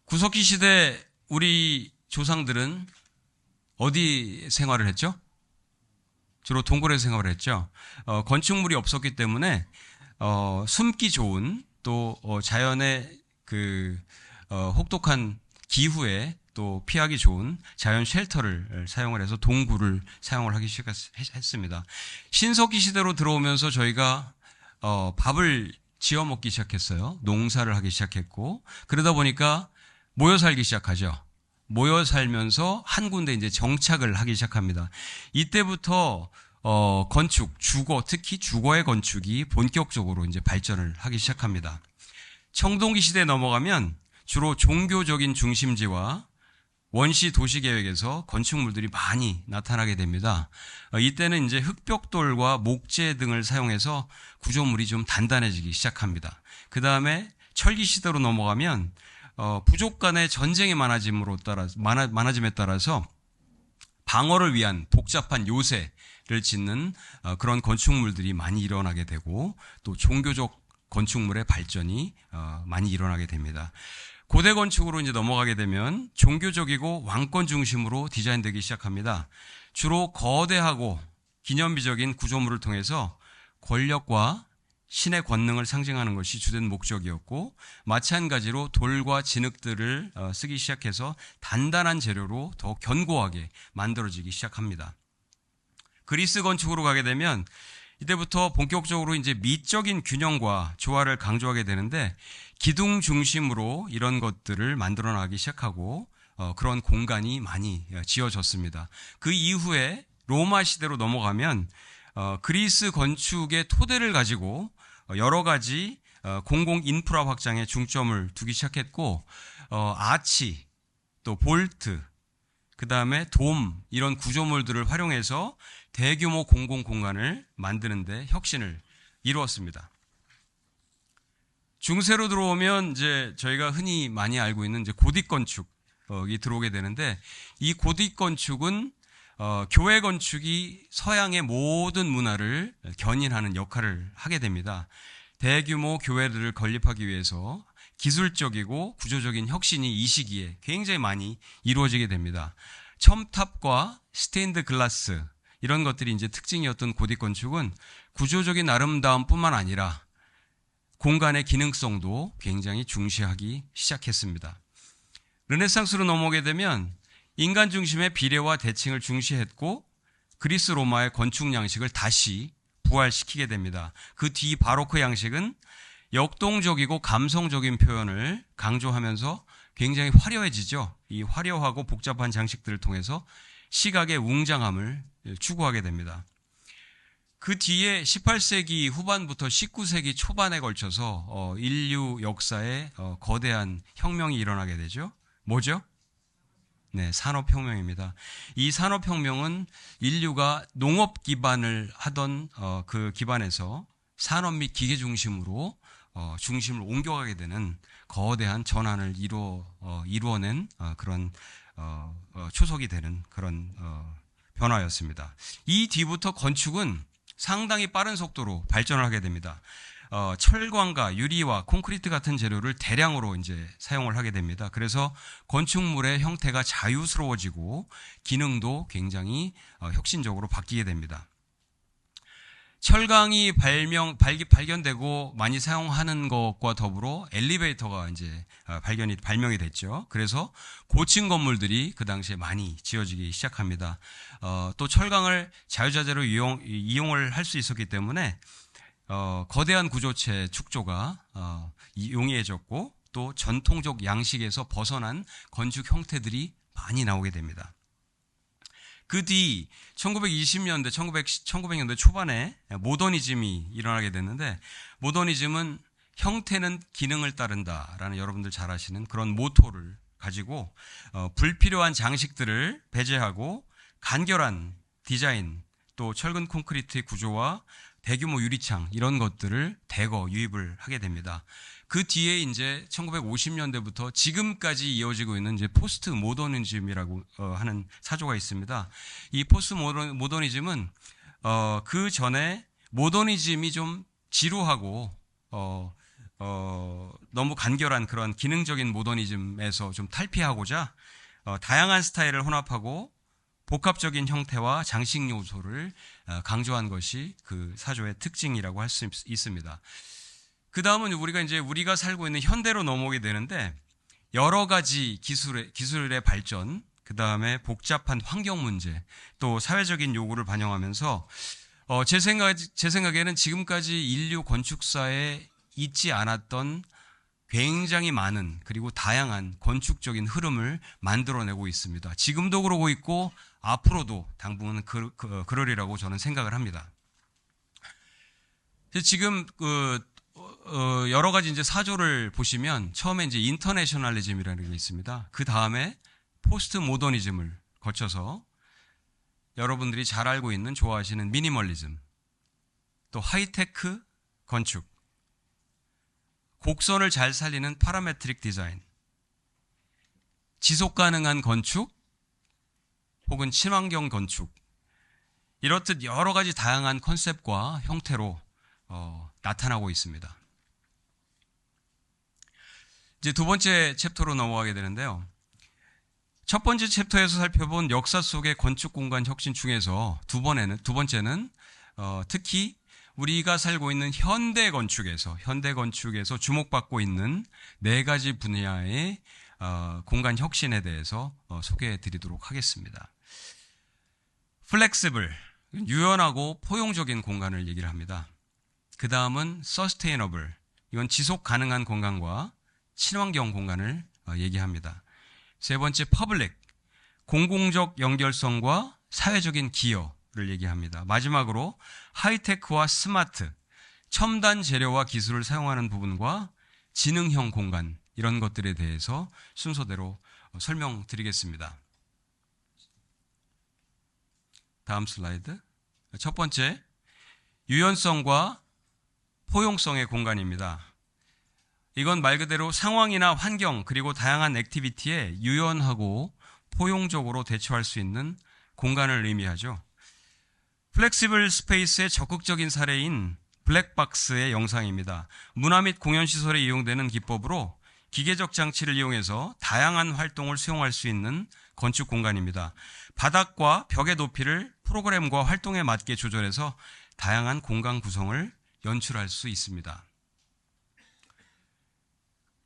구석기 시대 우리 조상들은 어디 생활을 했죠? 주로 동굴에서 생활을 했죠. 건축물이 없었기 때문에 숨기 좋은 또 자연의 그 혹독한 기후에 또 피하기 좋은 자연 쉘터를 사용을 해서 동굴을 사용을 하기 시작했습니다. 신석기 시대로 들어오면서 저희가 밥을 지어 먹기 시작했어요. 농사를 하기 시작했고 그러다 보니까 모여 살기 시작하죠. 모여 살면서 한 군데 이제 정착을 하기 시작합니다. 이때부터 건축, 주거, 특히 주거의 건축이 본격적으로 이제 발전을 하기 시작합니다. 청동기 시대에 넘어가면 주로 종교적인 중심지와 원시 도시 계획에서 건축물들이 많이 나타나게 됩니다. 이때는 이제 흙벽돌과 목재 등을 사용해서 구조물이 좀 단단해지기 시작합니다. 그 다음에 철기 시대로 넘어가면 부족 간의 전쟁이 많아짐에 따라서 방어를 위한 복잡한 요새를 짓는 그런 건축물들이 많이 일어나게 되고 또 종교적 건축물의 발전이 많이 일어나게 됩니다. 고대 건축으로 이제 넘어가게 되면 종교적이고 왕권 중심으로 디자인되기 시작합니다. 주로 거대하고 기념비적인 구조물을 통해서 권력과 신의 권능을 상징하는 것이 주된 목적이었고 마찬가지로 돌과 진흙들을 쓰기 시작해서 단단한 재료로 더 견고하게 만들어지기 시작합니다. 그리스 건축으로 가게 되면 이때부터 본격적으로 이제 미적인 균형과 조화를 강조하게 되는데 기둥 중심으로 이런 것들을 만들어 나가기 시작하고 그런 공간이 많이 지어졌습니다. 그 이후에 로마 시대로 넘어가면 그리스 건축의 토대를 가지고 여러 가지 공공 인프라 확장에 중점을 두기 시작했고 아치, 또 볼트, 그 다음에 돔 이런 구조물들을 활용해서 대규모 공공 공간을 만드는데 혁신을 이루었습니다. 중세로 들어오면 이제 저희가 흔히 많이 알고 있는 이제 고딕 건축이 들어오게 되는데 이 고딕 건축은 교회 건축이 서양의 모든 문화를 견인하는 역할을 하게 됩니다. 대규모 교회들을 건립하기 위해서 기술적이고 구조적인 혁신이 이 시기에 굉장히 많이 이루어지게 됩니다. 첨탑과 스테인드 글라스 이런 것들이 이제 특징이었던 고딕 건축은 구조적인 아름다움뿐만 아니라 공간의 기능성도 굉장히 중시하기 시작했습니다. 르네상스로 넘어오게 되면 인간 중심의 비례와 대칭을 중시했고 그리스 로마의 건축 양식을 다시 부활시키게 됩니다. 그 뒤 바로크 양식은 역동적이고 감성적인 표현을 강조하면서 굉장히 화려해지죠. 이 화려하고 복잡한 장식들을 통해서 시각의 웅장함을 추구하게 됩니다. 그 뒤에 18세기 후반부터 19세기 초반에 걸쳐서 인류 역사에 거대한 혁명이 일어나게 되죠. 뭐죠? 네, 산업혁명입니다. 이 산업혁명은 인류가 농업 기반을 하던 그 기반에서 산업 및 기계 중심으로 중심을 옮겨가게 되는 거대한 전환을 이루어낸 그런 초석이 되는 그런 변화였습니다. 이 뒤부터 건축은 상당히 빠른 속도로 발전을 하게 됩니다. 철광과 유리와 콘크리트 같은 재료를 대량으로 이제 사용을 하게 됩니다. 그래서 건축물의 형태가 자유스러워지고 기능도 굉장히 혁신적으로 바뀌게 됩니다. 철강이 발견되고 많이 사용하는 것과 더불어 엘리베이터가 이제 발명이 됐죠. 그래서 고층 건물들이 그 당시에 많이 지어지기 시작합니다. 또 철강을 자유자재로 이용을 할 수 있었기 때문에 거대한 구조체 축조가 용이해졌고 또 전통적 양식에서 벗어난 건축 형태들이 많이 나오게 됩니다. 그 뒤 1920년대, 1900년대 초반에 모더니즘이 일어나게 됐는데 모더니즘은 형태는 기능을 따른다라는 여러분들 잘 아시는 그런 모토를 가지고 불필요한 장식들을 배제하고 간결한 디자인 또 철근 콘크리트의 구조와 대규모 유리창 이런 것들을 대거 유입을 하게 됩니다. 그 뒤에 이제 1950년대부터 지금까지 이어지고 있는 이제 포스트 모더니즘이라고 하는 사조가 있습니다. 이 포스트 모더니즘은 그 전에 모더니즘이 좀 지루하고 너무 간결한 그런 기능적인 모더니즘에서 좀 탈피하고자 다양한 스타일을 혼합하고 복합적인 형태와 장식 요소를 강조한 것이 그 사조의 특징이라고 할 수 있습니다. 그 다음은 우리가 살고 있는 현대로 넘어오게 되는데 여러 가지 기술의 발전, 그 다음에 복잡한 환경 문제, 또 사회적인 요구를 반영하면서 제 생각에는 지금까지 인류 건축사에 있지 않았던 굉장히 많은 그리고 다양한 건축적인 흐름을 만들어내고 있습니다. 지금도 그러고 있고 앞으로도 당분간 그러리라고 저는 생각을 합니다. 지금 여러 가지 이제 사조를 보시면 처음에 이제 인터내셔널리즘이라는 게 있습니다. 그 다음에 포스트 모더니즘을 거쳐서 여러분들이 잘 알고 있는 좋아하시는 미니멀리즘, 또 하이테크 건축, 곡선을 잘 살리는 파라메트릭 디자인, 지속 가능한 건축 혹은 친환경 건축 이렇듯 여러 가지 다양한 컨셉과 형태로 나타나고 있습니다. 이제 두 번째 챕터로 넘어가게 되는데요. 첫 번째 챕터에서 살펴본 역사 속의 건축 공간 혁신 중에서 두 번째는 특히 우리가 살고 있는 현대 건축에서 주목받고 있는 네 가지 분야의 공간 혁신에 대해서 소개해 드리도록 하겠습니다. 플렉시블, 유연하고 포용적인 공간을 얘기를 합니다. 그 다음은 서스테이너블, 이건 지속 가능한 공간과 친환경 공간을 얘기합니다. 세 번째 퍼블릭, 공공적 연결성과 사회적인 기여를 얘기합니다. 마지막으로 하이테크와 스마트, 첨단 재료와 기술을 사용하는 부분과 지능형 공간 이런 것들에 대해서 순서대로 설명드리겠습니다. 다음 슬라이드. 첫 번째, 유연성과 포용성의 공간입니다. 이건 말 그대로 상황이나 환경 그리고 다양한 액티비티에 유연하고 포용적으로 대처할 수 있는 공간을 의미하죠. 플렉시블 스페이스의 적극적인 사례인 블랙박스의 영상입니다. 문화 및 공연시설에 이용되는 기법으로 기계적 장치를 이용해서 다양한 활동을 수용할 수 있는 건축 공간입니다. 바닥과 벽의 높이를 프로그램과 활동에 맞게 조절해서 다양한 공간 구성을 연출할 수 있습니다.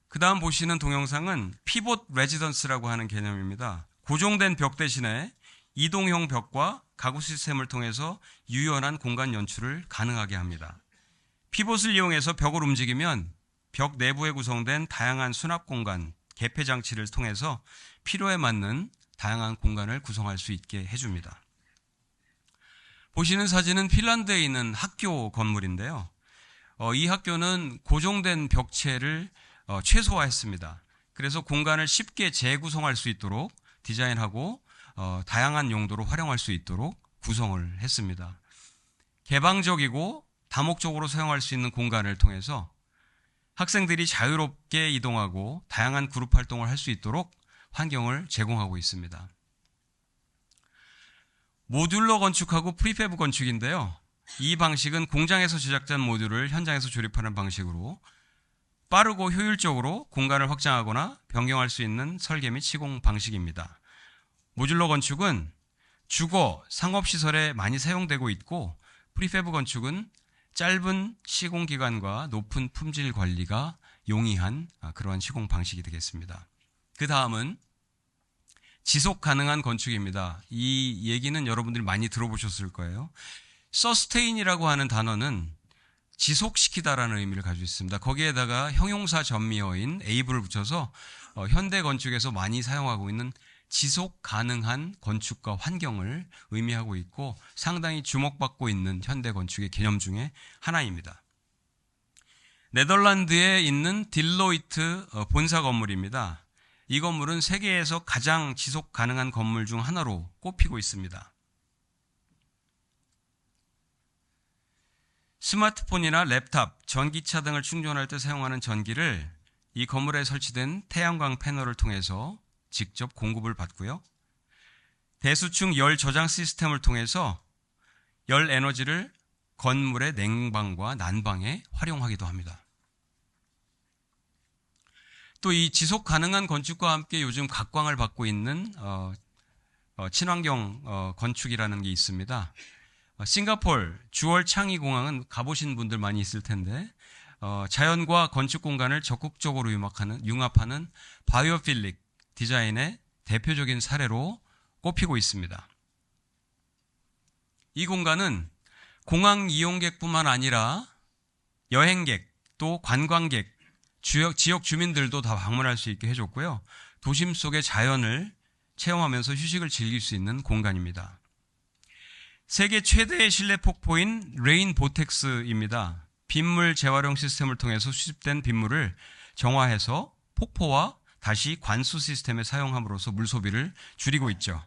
그 다음 보시는 동영상은 피봇 레지던스라고 하는 개념입니다. 고정된 벽 대신에 이동형 벽과 가구 시스템을 통해서 유연한 공간 연출을 가능하게 합니다. 피봇을 이용해서 벽을 움직이면 벽 내부에 구성된 다양한 수납 공간, 개폐 장치를 통해서 필요에 맞는 다양한 공간을 구성할 수 있게 해줍니다. 보시는 사진은 핀란드에 있는 학교 건물인데요. 이 학교는 고정된 벽체를 최소화했습니다. 그래서 공간을 쉽게 재구성할 수 있도록 디자인하고 다양한 용도로 활용할 수 있도록 구성을 했습니다. 개방적이고 다목적으로 사용할 수 있는 공간을 통해서 학생들이 자유롭게 이동하고 다양한 그룹 활동을 할 수 있도록 환경을 제공하고 있습니다. 모듈러 건축하고 프리패브 건축인데요. 이 방식은 공장에서 제작된 모듈을 현장에서 조립하는 방식으로 빠르고 효율적으로 공간을 확장하거나 변경할 수 있는 설계 및 시공 방식입니다. 모듈러 건축은 주거, 상업시설에 많이 사용되고 있고 프리패브 건축은 짧은 시공 기간과 높은 품질 관리가 용이한 그러한 시공 방식이 되겠습니다. 그 다음은 지속 가능한 건축입니다. 이 얘기는 여러분들이 많이 들어보셨을 거예요. 서스테인이라고 하는 단어는 지속시키다라는 의미를 가지고 있습니다. 거기에다가 형용사 전미어인 able을 붙여서 현대 건축에서 많이 사용하고 있는 지속 가능한 건축과 환경을 의미하고 있고 상당히 주목받고 있는 현대 건축의 개념 중에 하나입니다. 네덜란드에 있는 딜로이트 본사 건물입니다. 이 건물은 세계에서 가장 지속 가능한 건물 중 하나로 꼽히고 있습니다. 스마트폰이나 랩탑, 전기차 등을 충전할 때 사용하는 전기를 이 건물에 설치된 태양광 패널을 통해서 직접 공급을 받고요. 대수층 열 저장 시스템을 통해서 열 에너지를 건물의 냉방과 난방에 활용하기도 합니다. 또 이 지속 가능한 건축과 함께 요즘 각광을 받고 있는 친환경 건축이라는 게 있습니다. 싱가포르 주월 창의 공항은 가보신 분들 많이 있을 텐데 자연과 건축 공간을 적극적으로 융합하는 바이오필릭 디자인의 대표적인 사례로 꼽히고 있습니다. 이 공간은 공항 이용객뿐만 아니라 여행객 또 관광객 지역 주민들도 다 방문할 수 있게 해줬고요. 도심 속의 자연을 체험하면서 휴식을 즐길 수 있는 공간입니다. 세계 최대의 실내 폭포인 레인보텍스입니다. 빗물 재활용 시스템을 통해서 수집된 빗물을 정화해서 폭포와 다시 관수 시스템에 사용함으로써 물 소비를 줄이고 있죠.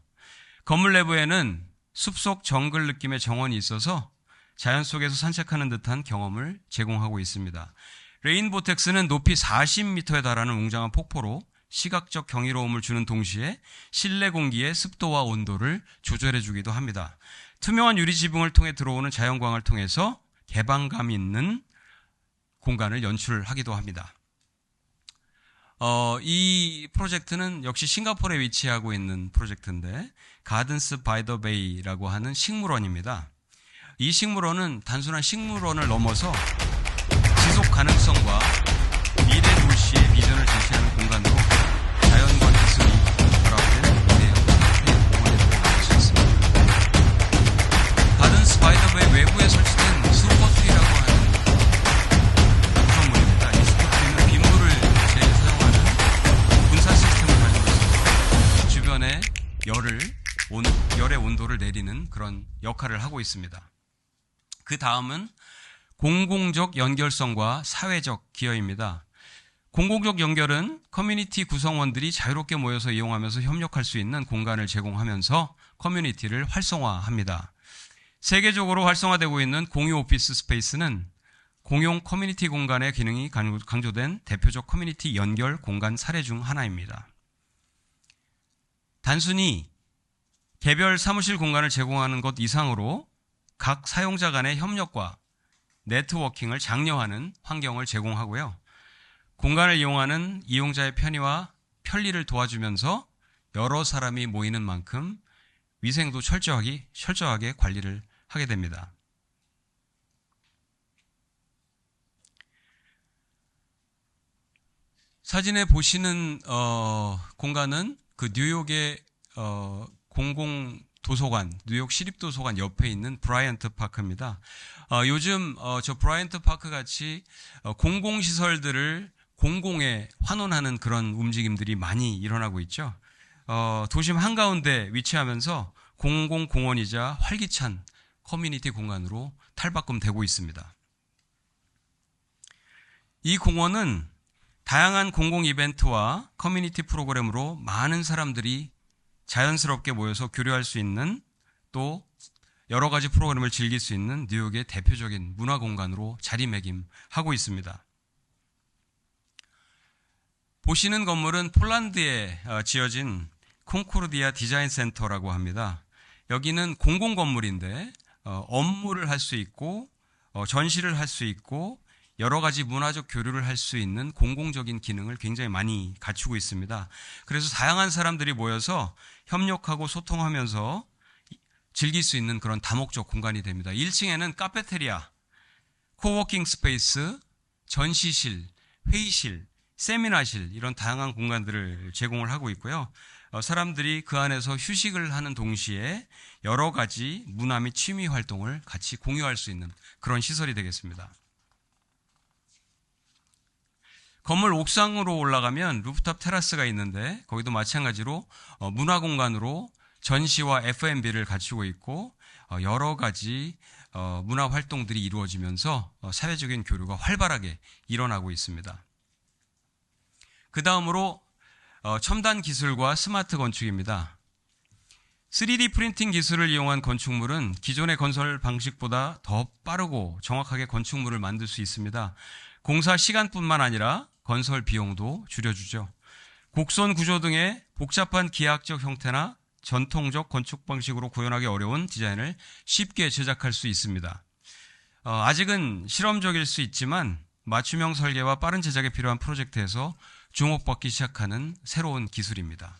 건물 내부에는 숲속 정글 느낌의 정원이 있어서 자연 속에서 산책하는 듯한 경험을 제공하고 있습니다. 레인보텍스는 높이 40m에 달하는 웅장한 폭포로 시각적 경이로움을 주는 동시에 실내 공기의 습도와 온도를 조절해 주기도 합니다. 투명한 유리 지붕을 통해 들어오는 자연광을 통해서 개방감 있는 공간을 연출하기도 합니다. 이 프로젝트는 역시 싱가포르에 위치하고 있는 프로젝트인데 가든스 바이 더 베이라고 하는 식물원입니다. 이 식물원은 단순한 식물원을 넘어서 지속 가능성과 미래 도시의 비전을 제시하는 공간으로 자연과 기술이 결합된 미래형 공원에 들어갈 수 있습니다. 가든스 바이 더 베이 외부에 설치된 슈퍼트리라고 하는 건물입니다. 이 슈퍼트리는 빗물을 재사용하는 분사 시스템을 가지고 있어서 주변의 열의 온도를 내리는 그런 역할을 하고 있습니다. 그 다음은 공공적 연결성과 사회적 기여입니다. 공공적 연결은 커뮤니티 구성원들이 자유롭게 모여서 이용하면서 협력할 수 있는 공간을 제공하면서 커뮤니티를 활성화합니다. 세계적으로 활성화되고 있는 공유 오피스 스페이스는 공용 커뮤니티 공간의 기능이 강조된 대표적 커뮤니티 연결 공간 사례 중 하나입니다. 단순히 개별 사무실 공간을 제공하는 것 이상으로 각 사용자 간의 협력과 네트워킹을 장려하는 환경을 제공하고요. 공간을 이용하는 이용자의 편의와 편리를 도와주면서 여러 사람이 모이는 만큼 위생도 철저하게 관리를 하게 됩니다. 사진에 보시는 공간은 그 뉴욕의 공공 도서관, 뉴욕 시립도서관 옆에 있는 브라이언트 파크입니다. 요즘 저 브라이언트 파크 같이 공공시설들을 공공에 환원하는 그런 움직임들이 많이 일어나고 있죠. 도심 한가운데 위치하면서 공공공원이자 활기찬 커뮤니티 공간으로 탈바꿈되고 있습니다. 이 공원은 다양한 공공 이벤트와 커뮤니티 프로그램으로 많은 사람들이 자연스럽게 모여서 교류할 수 있는, 또 여러 가지 프로그램을 즐길 수 있는 뉴욕의 대표적인 문화 공간으로 자리매김하고 있습니다. 보시는 건물은 폴란드에 지어진 콩코르디아 디자인 센터라고 합니다. 여기는 공공 건물인데 업무를 할 수 있고 전시를 할 수 있고 여러 가지 문화적 교류를 할 수 있는 공공적인 기능을 굉장히 많이 갖추고 있습니다. 그래서 다양한 사람들이 모여서 협력하고 소통하면서 즐길 수 있는 그런 다목적 공간이 됩니다. 1층에는 카페테리아, 코워킹 스페이스, 전시실, 회의실, 세미나실 이런 다양한 공간들을 제공을 하고 있고요. 사람들이 그 안에서 휴식을 하는 동시에 여러 가지 문화 및 취미 활동을 같이 공유할 수 있는 그런 시설이 되겠습니다. 건물 옥상으로 올라가면 루프탑 테라스가 있는데 거기도 마찬가지로 문화 공간으로 전시와 F&B를 갖추고 있고 여러 가지 문화 활동들이 이루어지면서 사회적인 교류가 활발하게 일어나고 있습니다. 그 다음으로 첨단 기술과 스마트 건축입니다. 3D 프린팅 기술을 이용한 건축물은 기존의 건설 방식보다 더 빠르고 정확하게 건축물을 만들 수 있습니다. 공사 시간뿐만 아니라 건설 비용도 줄여주죠. 곡선 구조 등의 복잡한 기하학적 형태나 전통적 건축 방식으로 구현하기 어려운 디자인을 쉽게 제작할 수 있습니다. 아직은 실험적일 수 있지만 맞춤형 설계와 빠른 제작에 필요한 프로젝트에서 주목받기 시작하는 새로운 기술입니다.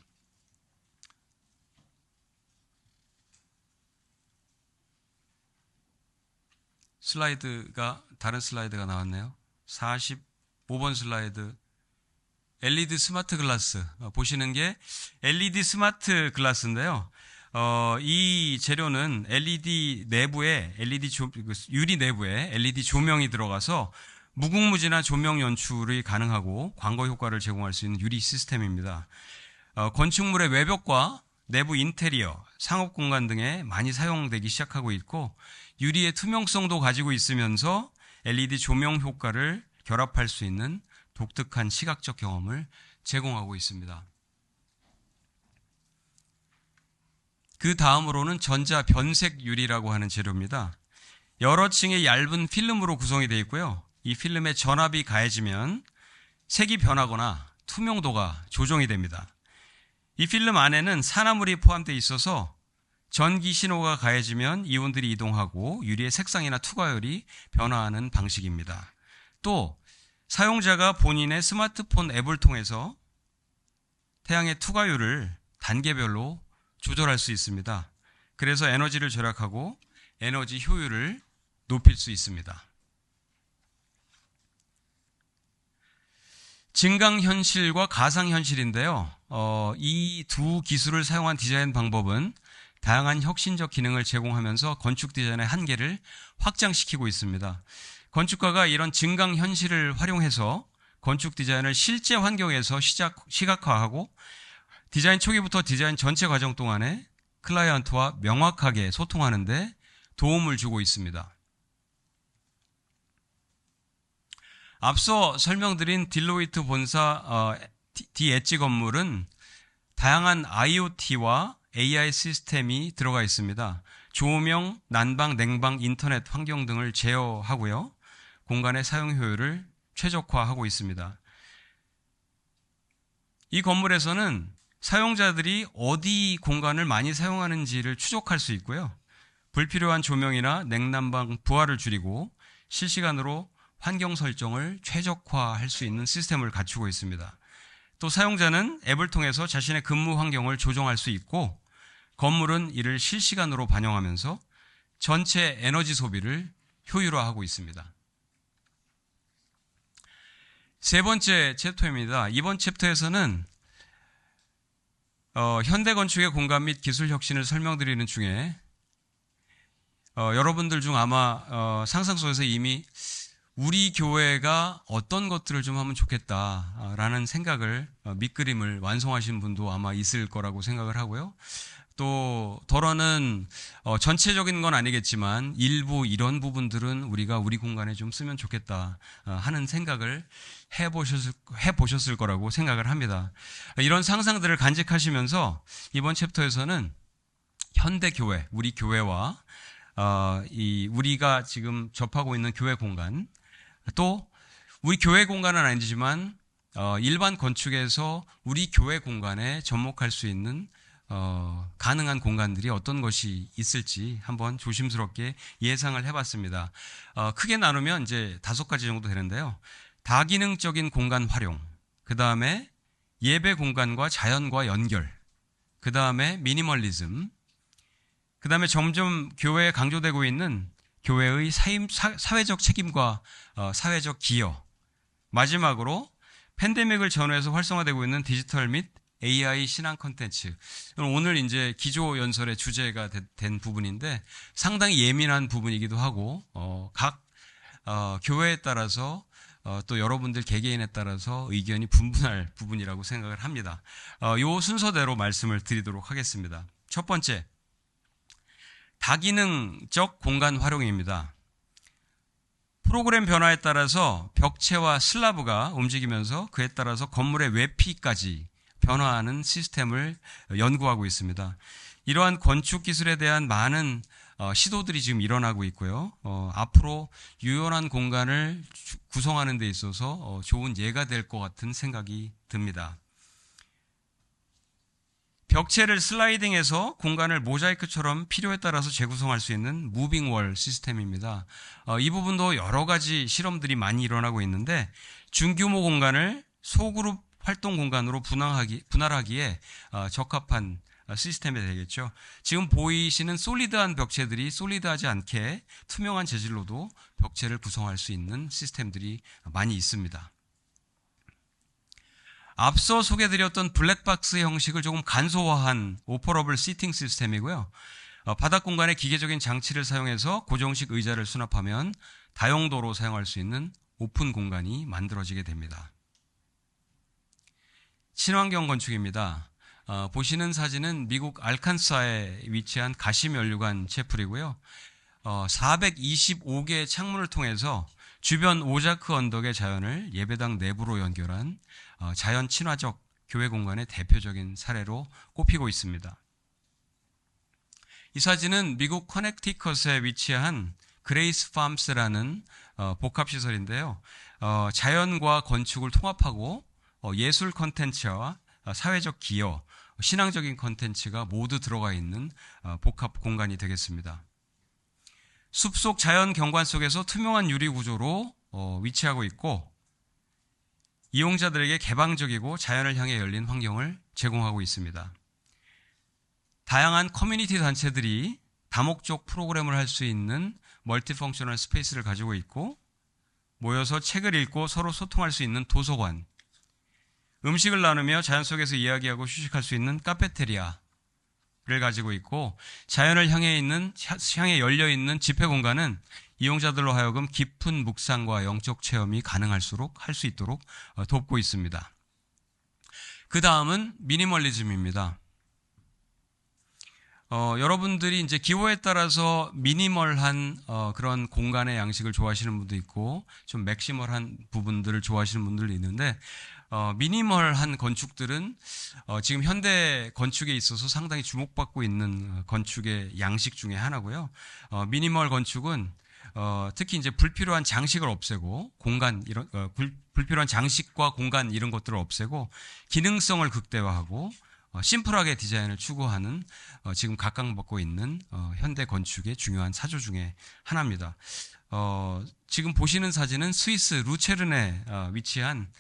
다른 슬라이드가 나왔네요. 45번 슬라이드. LED 스마트 글라스. 보시는 게 LED 스마트 글라스인데요. 이 재료는 유리 내부에 LED 조명이 들어가서 무궁무진한 조명 연출이 가능하고 광고 효과를 제공할 수 있는 유리 시스템입니다. 건축물의 외벽과 내부 인테리어, 상업 공간 등에 많이 사용되기 시작하고 있고 유리의 투명성도 가지고 있으면서 LED 조명 효과를 결합할 수 있는 독특한 시각적 경험을 제공하고 있습니다. 그 다음으로는 전자 변색 유리라고 하는 재료입니다. 여러 층의 얇은 필름으로 구성이 되어 있고요. 이 필름에 전압이 가해지면 색이 변하거나 투명도가 조정이 됩니다. 이 필름 안에는 산화물이 포함되어 있어서 전기 신호가 가해지면 이온들이 이동하고 유리의 색상이나 투과율이 변화하는 방식입니다. 또 사용자가 본인의 스마트폰 앱을 통해서 태양의 투과율을 단계별로 조절할 수 있습니다. 그래서 에너지를 절약하고 에너지 효율을 높일 수 있습니다. 증강현실과 가상현실인데요. 이 두 기술을 사용한 디자인 방법은 다양한 혁신적 기능을 제공하면서 건축 디자인의 한계를 확장시키고 있습니다. 건축가가 이런 증강현실을 활용해서 건축 디자인을 실제 환경에서 시각화하고 디자인 초기부터 디자인 전체 과정 동안에 클라이언트와 명확하게 소통하는 데 도움을 주고 있습니다. 앞서 설명드린 딜로이트 본사 디-엣지 건물은 다양한 IoT와 AI 시스템이 들어가 있습니다. 조명, 난방, 냉방, 인터넷 환경 등을 제어하고요. 공간의 사용 효율을 최적화하고 있습니다. 이 건물에서는 사용자들이 어디 공간을 많이 사용하는지를 추적할 수 있고요. 불필요한 조명이나 냉난방 부하를 줄이고 실시간으로 환경 설정을 최적화할 수 있는 시스템을 갖추고 있습니다. 또 사용자는 앱을 통해서 자신의 근무 환경을 조정할 수 있고 건물은 이를 실시간으로 반영하면서 전체 에너지 소비를 효율화하고 있습니다. 세 번째 챕터입니다. 이번 챕터에서는 현대 건축의 공간 및 기술 혁신을 설명드리는 중에 여러분들 중 아마 상상 속에서 이미 우리 교회가 어떤 것들을 좀 하면 좋겠다라는 생각을 밑그림을 완성하신 분도 아마 있을 거라고 생각을 하고요. 또 더러는 전체적인 건 아니겠지만 일부 이런 부분들은 우리가 우리 공간에 좀 쓰면 좋겠다 하는 생각을 해보셨을 거라고 생각을 합니다. 이런 상상들을 간직하시면서 이번 챕터에서는 현대 교회, 우리 교회와 우리가 지금 접하고 있는 교회 공간, 또 우리 교회 공간은 아니지만 일반 건축에서 우리 교회 공간에 접목할 수 있는 가능한 공간들이 어떤 것이 있을지 한번 조심스럽게 예상을 해봤습니다. 크게 나누면 이제 5가지 정도 되는데요. 다기능적인 공간 활용, 그 다음에 예배 공간과 자연과 연결, 그 다음에 미니멀리즘, 그 다음에 점점 교회에 강조되고 있는 교회의 사회적 책임과 사회적 기여, 마지막으로 팬데믹을 전후해서 활성화되고 있는 디지털 및 AI 신앙 콘텐츠. 오늘 이제 기조 연설의 주제가 된 부분인데 상당히 예민한 부분이기도 하고 각 교회에 따라서 또 여러분들 개개인에 따라서 의견이 분분할 부분이라고 생각을 합니다. 요 순서대로 말씀을 드리도록 하겠습니다. 첫 번째, 다기능적 공간 활용입니다. 프로그램 변화에 따라서 벽체와 슬라브가 움직이면서 그에 따라서 건물의 외피까지 변화하는 시스템을 연구하고 있습니다. 이러한 건축 기술에 대한 많은 시도들이 지금 일어나고 있고요. 앞으로 유연한 공간을 구성하는 데 있어서 좋은 예가 될 것 같은 생각이 듭니다. 벽체를 슬라이딩해서 공간을 모자이크처럼 필요에 따라서 재구성할 수 있는 무빙월 시스템입니다. 이 부분도 여러 가지 실험들이 많이 일어나고 있는데 중규모 공간을 소그룹 활동 공간으로 분할하기에 적합한 시스템이 되겠죠. 지금 보이시는 솔리드한 벽체들이 솔리드하지 않게 투명한 재질로도 벽체를 구성할 수 있는 시스템들이 많이 있습니다. 앞서 소개드렸던 블랙박스 형식을 조금 간소화한 오퍼러블 시팅 시스템이고요. 바닥 공간에 기계적인 장치를 사용해서 고정식 의자를 수납하면 다용도로 사용할 수 있는 오픈 공간이 만들어지게 됩니다. 친환경 건축입니다. 보시는 사진은 미국 알칸사에 위치한 가시면류관 채플이고요. 425개의 창문을 통해서 주변 오자크 언덕의 자연을 예배당 내부로 연결한 자연 친화적 교회 공간의 대표적인 사례로 꼽히고 있습니다. 이 사진은 미국 커넥티컷에 위치한 그레이스 팜스라는 복합시설인데요. 자연과 건축을 통합하고 예술 컨텐츠와 사회적 기여, 신앙적인 컨텐츠가 모두 들어가 있는 복합 공간이 되겠습니다. 숲속 자연 경관 속에서 투명한 유리 구조로 위치하고 있고 이용자들에게 개방적이고 자연을 향해 열린 환경을 제공하고 있습니다. 다양한 커뮤니티 단체들이 다목적 프로그램을 할 수 있는 멀티펑셔널 스페이스를 가지고 있고 모여서 책을 읽고 서로 소통할 수 있는 도서관, 음식을 나누며 자연 속에서 이야기하고 휴식할 수 있는 카페테리아를 가지고 있고 자연을 향해 열려 있는 집회 공간은 이용자들로 하여금 깊은 묵상과 영적 체험이 가능할수록 할 수 있도록 돕고 있습니다. 그 다음은 미니멀리즘입니다. 여러분들이 이제 기호에 따라서 미니멀한 그런 공간의 양식을 좋아하시는 분도 있고 좀 맥시멀한 부분들을 좋아하시는 분들도 있는데 미니멀한 건축들은 지금 현대 건축에 있어서 상당히 주목받고 있는 건축의 양식 중에 하나고요. 미니멀 건축은 특히 이제 불필요한 장식을 없애고 불필요한 장식과 공간 이런 것들을 없애고 기능성을 극대화하고 심플하게 디자인을 추구하는 지금 각광받고 있는 현대 건축의 중요한 사조 중에 하나입니다. 지금 보시는 사진은 스위스 루체른에 위치한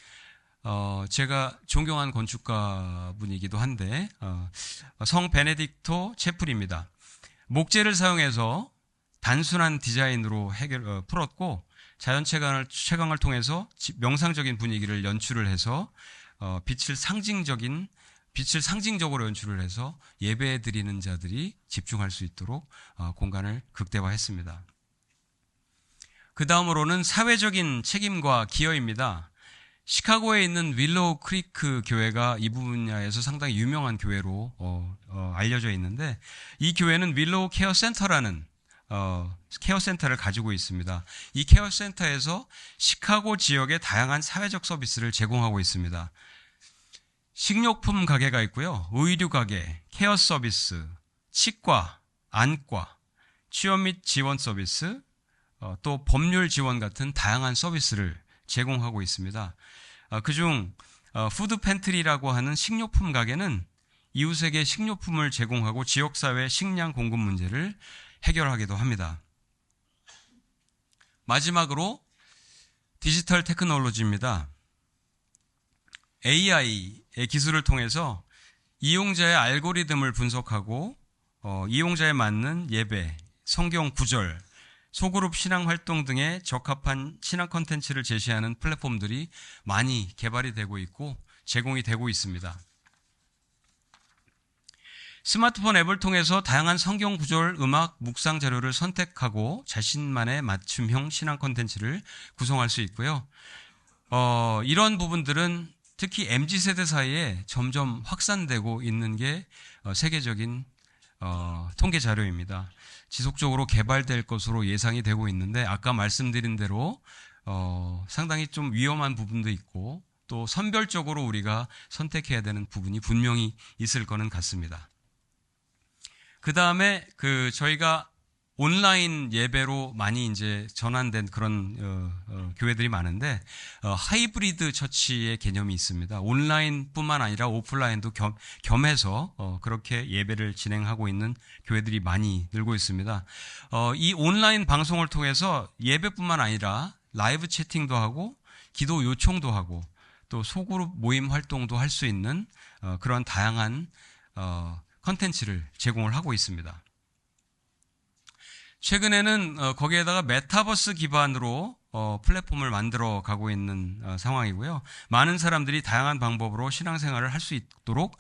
제가 존경한 건축가 분이기도 한데, 성 베네딕토 채플입니다. 목재를 사용해서 단순한 디자인으로 풀었고, 자연채광을 통해서 명상적인 분위기를 연출을 해서, 빛을 상징적으로 연출을 해서 예배 드리는 자들이 집중할 수 있도록 공간을 극대화했습니다. 그 다음으로는 사회적인 책임과 기여입니다. 시카고에 있는 윌로우 크리크 교회가 이 분야에서 상당히 유명한 교회로 알려져 있는데, 이 교회는 윌로우 케어 센터라는 케어 센터를 가지고 있습니다. 이 케어 센터에서 시카고 지역의 다양한 사회적 서비스를 제공하고 있습니다. 식료품 가게가 있고요. 의류 가게, 케어 서비스, 치과, 안과, 취업 및 지원 서비스, 또 법률 지원 같은 다양한 서비스를 제공하고 있습니다. 그중 푸드 팬트리라고 하는 식료품 가게는 이웃에게 식료품을 제공하고 지역사회 식량 공급 문제를 해결하기도 합니다. 마지막으로 디지털 테크놀로지입니다. AI의 기술을 통해서 이용자의 알고리즘을 분석하고 이용자에 맞는 예배, 성경 구절, 소그룹 신앙 활동 등에 적합한 신앙 콘텐츠를 제시하는 플랫폼들이 많이 개발이 되고 있고 제공이 되고 있습니다. 스마트폰 앱을 통해서 다양한 성경 구절, 음악, 묵상 자료를 선택하고 자신만의 맞춤형 신앙 콘텐츠를 구성할 수 있고요. 이런 부분들은 특히 MZ세대 사이에 점점 확산되고 있는 게 세계적인 통계 자료입니다. 지속적으로 개발될 것으로 예상이 되고 있는데 아까 말씀드린 대로 상당히 좀 위험한 부분도 있고 또 선별적으로 우리가 선택해야 되는 부분이 분명히 있을 거는 같습니다. 그 다음에 저희가 온라인 예배로 많이 이제 전환된 그런 교회들이 많은데 하이브리드 처치의 개념이 있습니다. 온라인뿐만 아니라 오프라인도 겸해서 그렇게 예배를 진행하고 있는 교회들이 많이 늘고 있습니다. 이 온라인 방송을 통해서 예배뿐만 아니라 라이브 채팅도 하고 기도 요청도 하고 또 소그룹 모임 활동도 할 수 있는 그런 다양한 컨텐츠를 제공을 하고 있습니다. 최근에는 거기에다가 메타버스 기반으로 플랫폼을 만들어 가고 있는 상황이고요. 많은 사람들이 다양한 방법으로 신앙생활을 할 수 있도록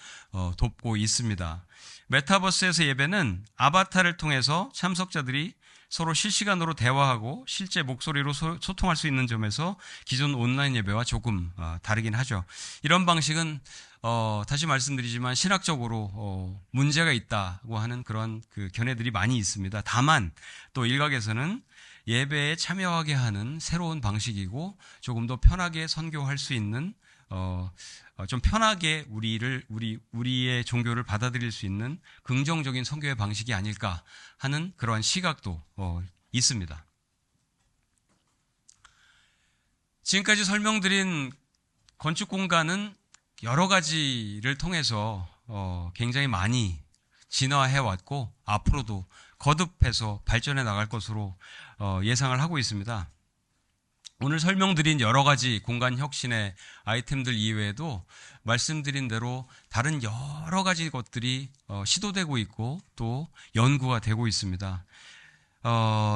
돕고 있습니다. 메타버스에서 예배는 아바타를 통해서 참석자들이 서로 실시간으로 대화하고 실제 목소리로 소통할 수 있는 점에서 기존 온라인 예배와 조금 다르긴 하죠. 이런 방식은 다시 말씀드리지만 신학적으로 문제가 있다고 하는 그런 견해들이 많이 있습니다. 다만 또 일각에서는 예배에 참여하게 하는 새로운 방식이고 조금 더 편하게 선교할 수 있는 좀 편하게 우리의 종교를 받아들일 수 있는 긍정적인 선교의 방식이 아닐까 하는 그러한 시각도 있습니다. 지금까지 설명드린 건축 공간은 여러 가지를 통해서 굉장히 많이 진화해 왔고 앞으로도 거듭해서 발전해 나갈 것으로 예상을 하고 있습니다. 오늘 설명드린 여러 가지 공간 혁신의 아이템들 이외에도 말씀드린 대로 다른 여러 가지 것들이 시도되고 있고 또 연구가 되고 있습니다.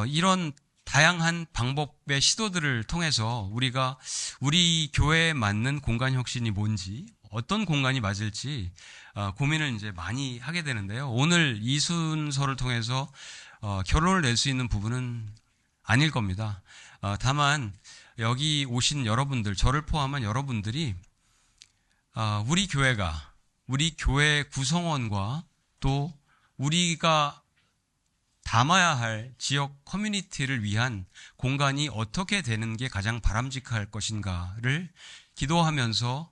이런 다양한 방법의 시도들을 통해서 우리가 우리 교회에 맞는 공간 혁신이 뭔지 어떤 공간이 맞을지 고민을 이제 많이 하게 되는데요. 오늘 이 순서를 통해서 결론을 낼 수 있는 부분은 아닐 겁니다. 다만 여기 오신 여러분들, 저를 포함한 여러분들이 우리 교회가 우리 교회 구성원과 또 우리가 담아야 할 지역 커뮤니티를 위한 공간이 어떻게 되는 게 가장 바람직할 것인가를 기도하면서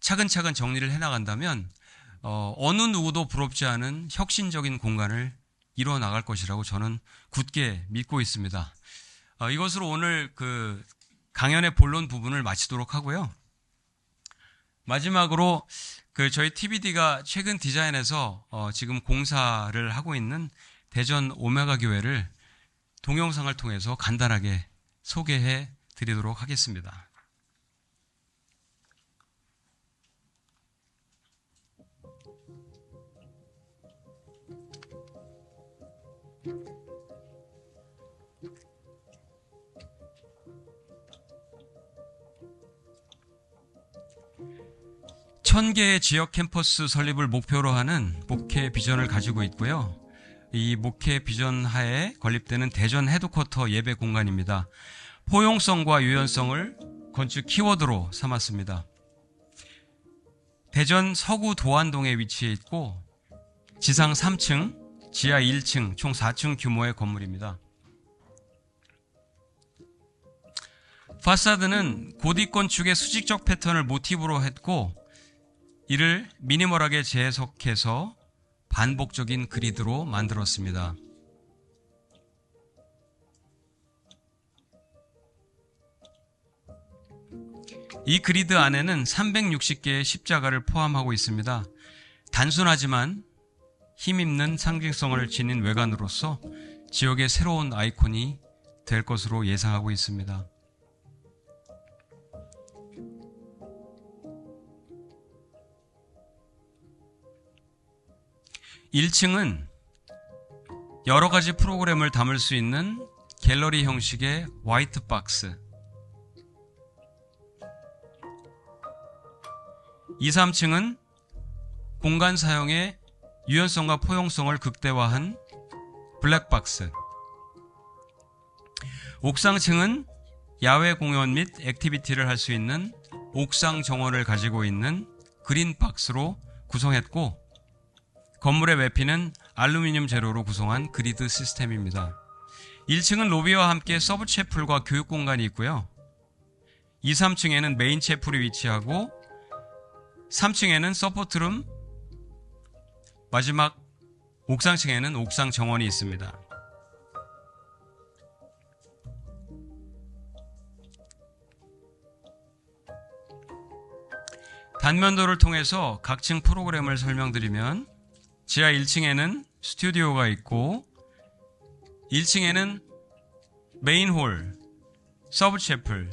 차근차근 정리를 해나간다면 어느 누구도 부럽지 않은 혁신적인 공간을 이루어 나갈 것이라고 저는 굳게 믿고 있습니다. 이것으로 오늘 강연의 본론 부분을 마치도록 하고요. 마지막으로 저희 TBD가 최근 디자인해서 지금 공사를 하고 있는 대전 오메가 교회를 동영상을 통해서 간단하게 소개해 드리도록 하겠습니다. 1000개의 지역 캠퍼스 설립을 목표로 하는 목회 비전을 가지고 있고요. 이 목회 비전 하에 건립되는 대전 헤드쿼터 예배 공간입니다. 포용성과 유연성을 건축 키워드로 삼았습니다. 대전 서구 도안동에 위치해 있고 지상 3층, 지하 1층, 총 4층 규모의 건물입니다. 파사드는 고딕 건축의 수직적 패턴을 모티브로 했고 이를 미니멀하게 재해석해서 반복적인 그리드로 만들었습니다. 이 그리드 안에는 360개의 십자가를 포함하고 있습니다. 단순하지만 힘있는 상징성을 지닌 외관으로서 지역의 새로운 아이콘이 될 것으로 예상하고 있습니다. (1층은) 여러 가지 프로그램을 담을 수 있는 갤러리 형식의 화이트 박스, 2, 3층은 공간 사용의 유연성과 포용성을 극대화한 블랙박스, 옥상층은 야외 공연 및 액티비티를 할 수 있는 옥상 정원을 가지고 있는 그린박스로 구성했고 건물의 외피는 알루미늄 재료로 구성한 그리드 시스템입니다. 1층은 로비와 함께 서브채플과 교육공간이 있고요. 2, 3층에는 메인 채플이 위치하고 3층에는 서포트룸, 마지막 옥상층에는 옥상 정원이 있습니다. 단면도를 통해서 각 층 프로그램을 설명드리면 지하 1층에는 스튜디오가 있고 1층에는 메인홀, 서브채플,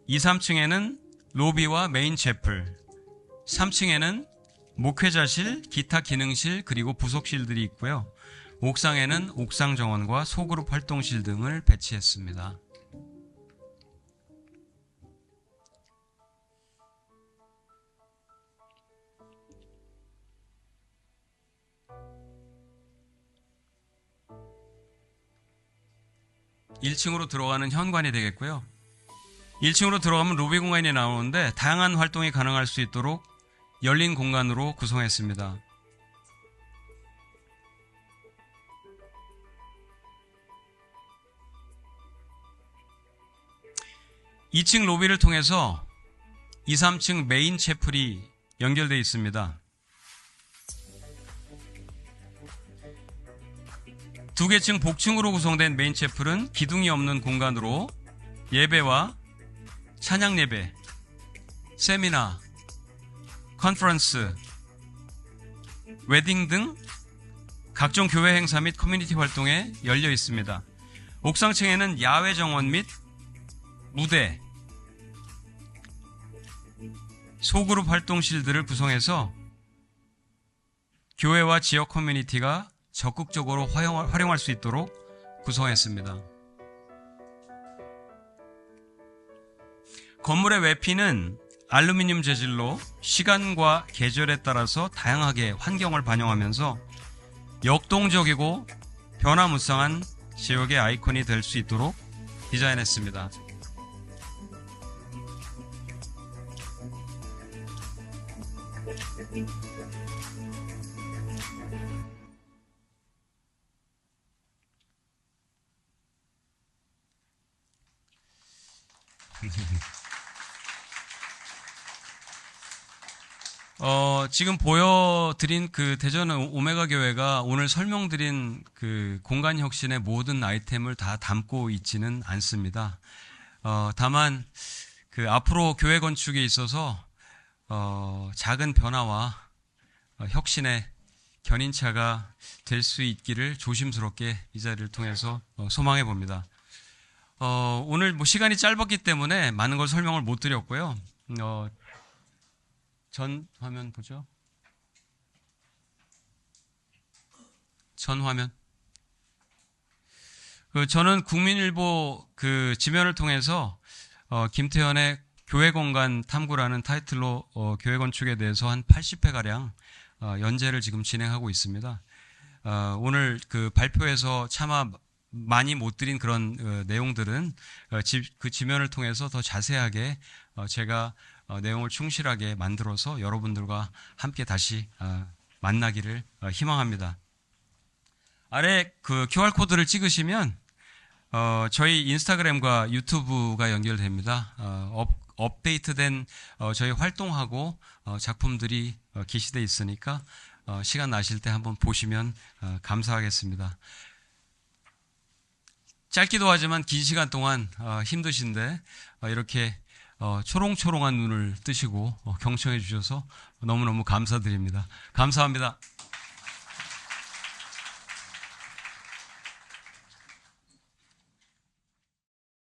2, 3층에는 로비와 메인 채플, 3층에는 목회자실, 기타 기능실 그리고 부속실들이 있고요. 옥상에는 옥상 정원과 소그룹 활동실 등을 배치했습니다. (1층으로) 들어가는 현관이 되겠고요. 1층으로 들어가면 로비 공간이 나오는데 다양한 활동이 가능할 수 있도록 열린 공간으로 구성했습니다. (2층) 로비를 통해서 2, 3층 메인 채플이 연결되어 있습니다. 두 개 층 복층으로 구성된 메인 채플은 기둥이 없는 공간으로 예배와 찬양 예배, 세미나, 컨퍼런스, 웨딩 등 각종 교회 행사 및 커뮤니티 활동에 열려 있습니다. 옥상층에는 야외 정원 및 무대, 소그룹 활동실들을 구성해서 교회와 지역 커뮤니티가 적극적으로 활용할 수 있도록 구성했습니다. 건물의 외피는 알루미늄 재질로 시간과 계절에 따라서 다양하게 환경을 반영하면서 역동적이고 변화무쌍한 지역의 아이콘이 될 수 있도록 디자인했습니다. 지금 보여드린 그 대전 오메가 교회가 오늘 설명드린 그 공간 혁신의 모든 아이템을 다 담고 있지는 않습니다. 다만 그 앞으로 교회 건축에 있어서 작은 변화와 혁신의 견인차가 될 수 있기를 조심스럽게 이 자리를 통해서 소망해 봅니다. 오늘 뭐 시간이 짧았기 때문에 많은 걸 설명을 못 드렸고요. 전 화면 보죠. 전 화면. 저는 국민일보 그 지면을 통해서 김태현의 교회 공간 탐구라는 타이틀로 교회 건축에 대해서 한 80회가량 연재를 지금 진행하고 있습니다. 오늘 그 발표에서 차마 많이 못 드린 그런 내용들은 그 지면을 통해서 더 자세하게 제가 내용을 충실하게 만들어서 여러분들과 함께 다시 만나기를 희망합니다. 아래 그 QR코드를 찍으시면 저희 인스타그램과 유튜브가 연결됩니다. 업데이트된 저희 활동하고 작품들이 게시되어 있으니까 시간 나실 때 한번 보시면 감사하겠습니다. 짧기도 하지만 긴 시간 동안 힘드신데 이렇게 초롱초롱한 눈을 뜨시고 경청해 주셔서 너무너무 감사드립니다. 감사합니다.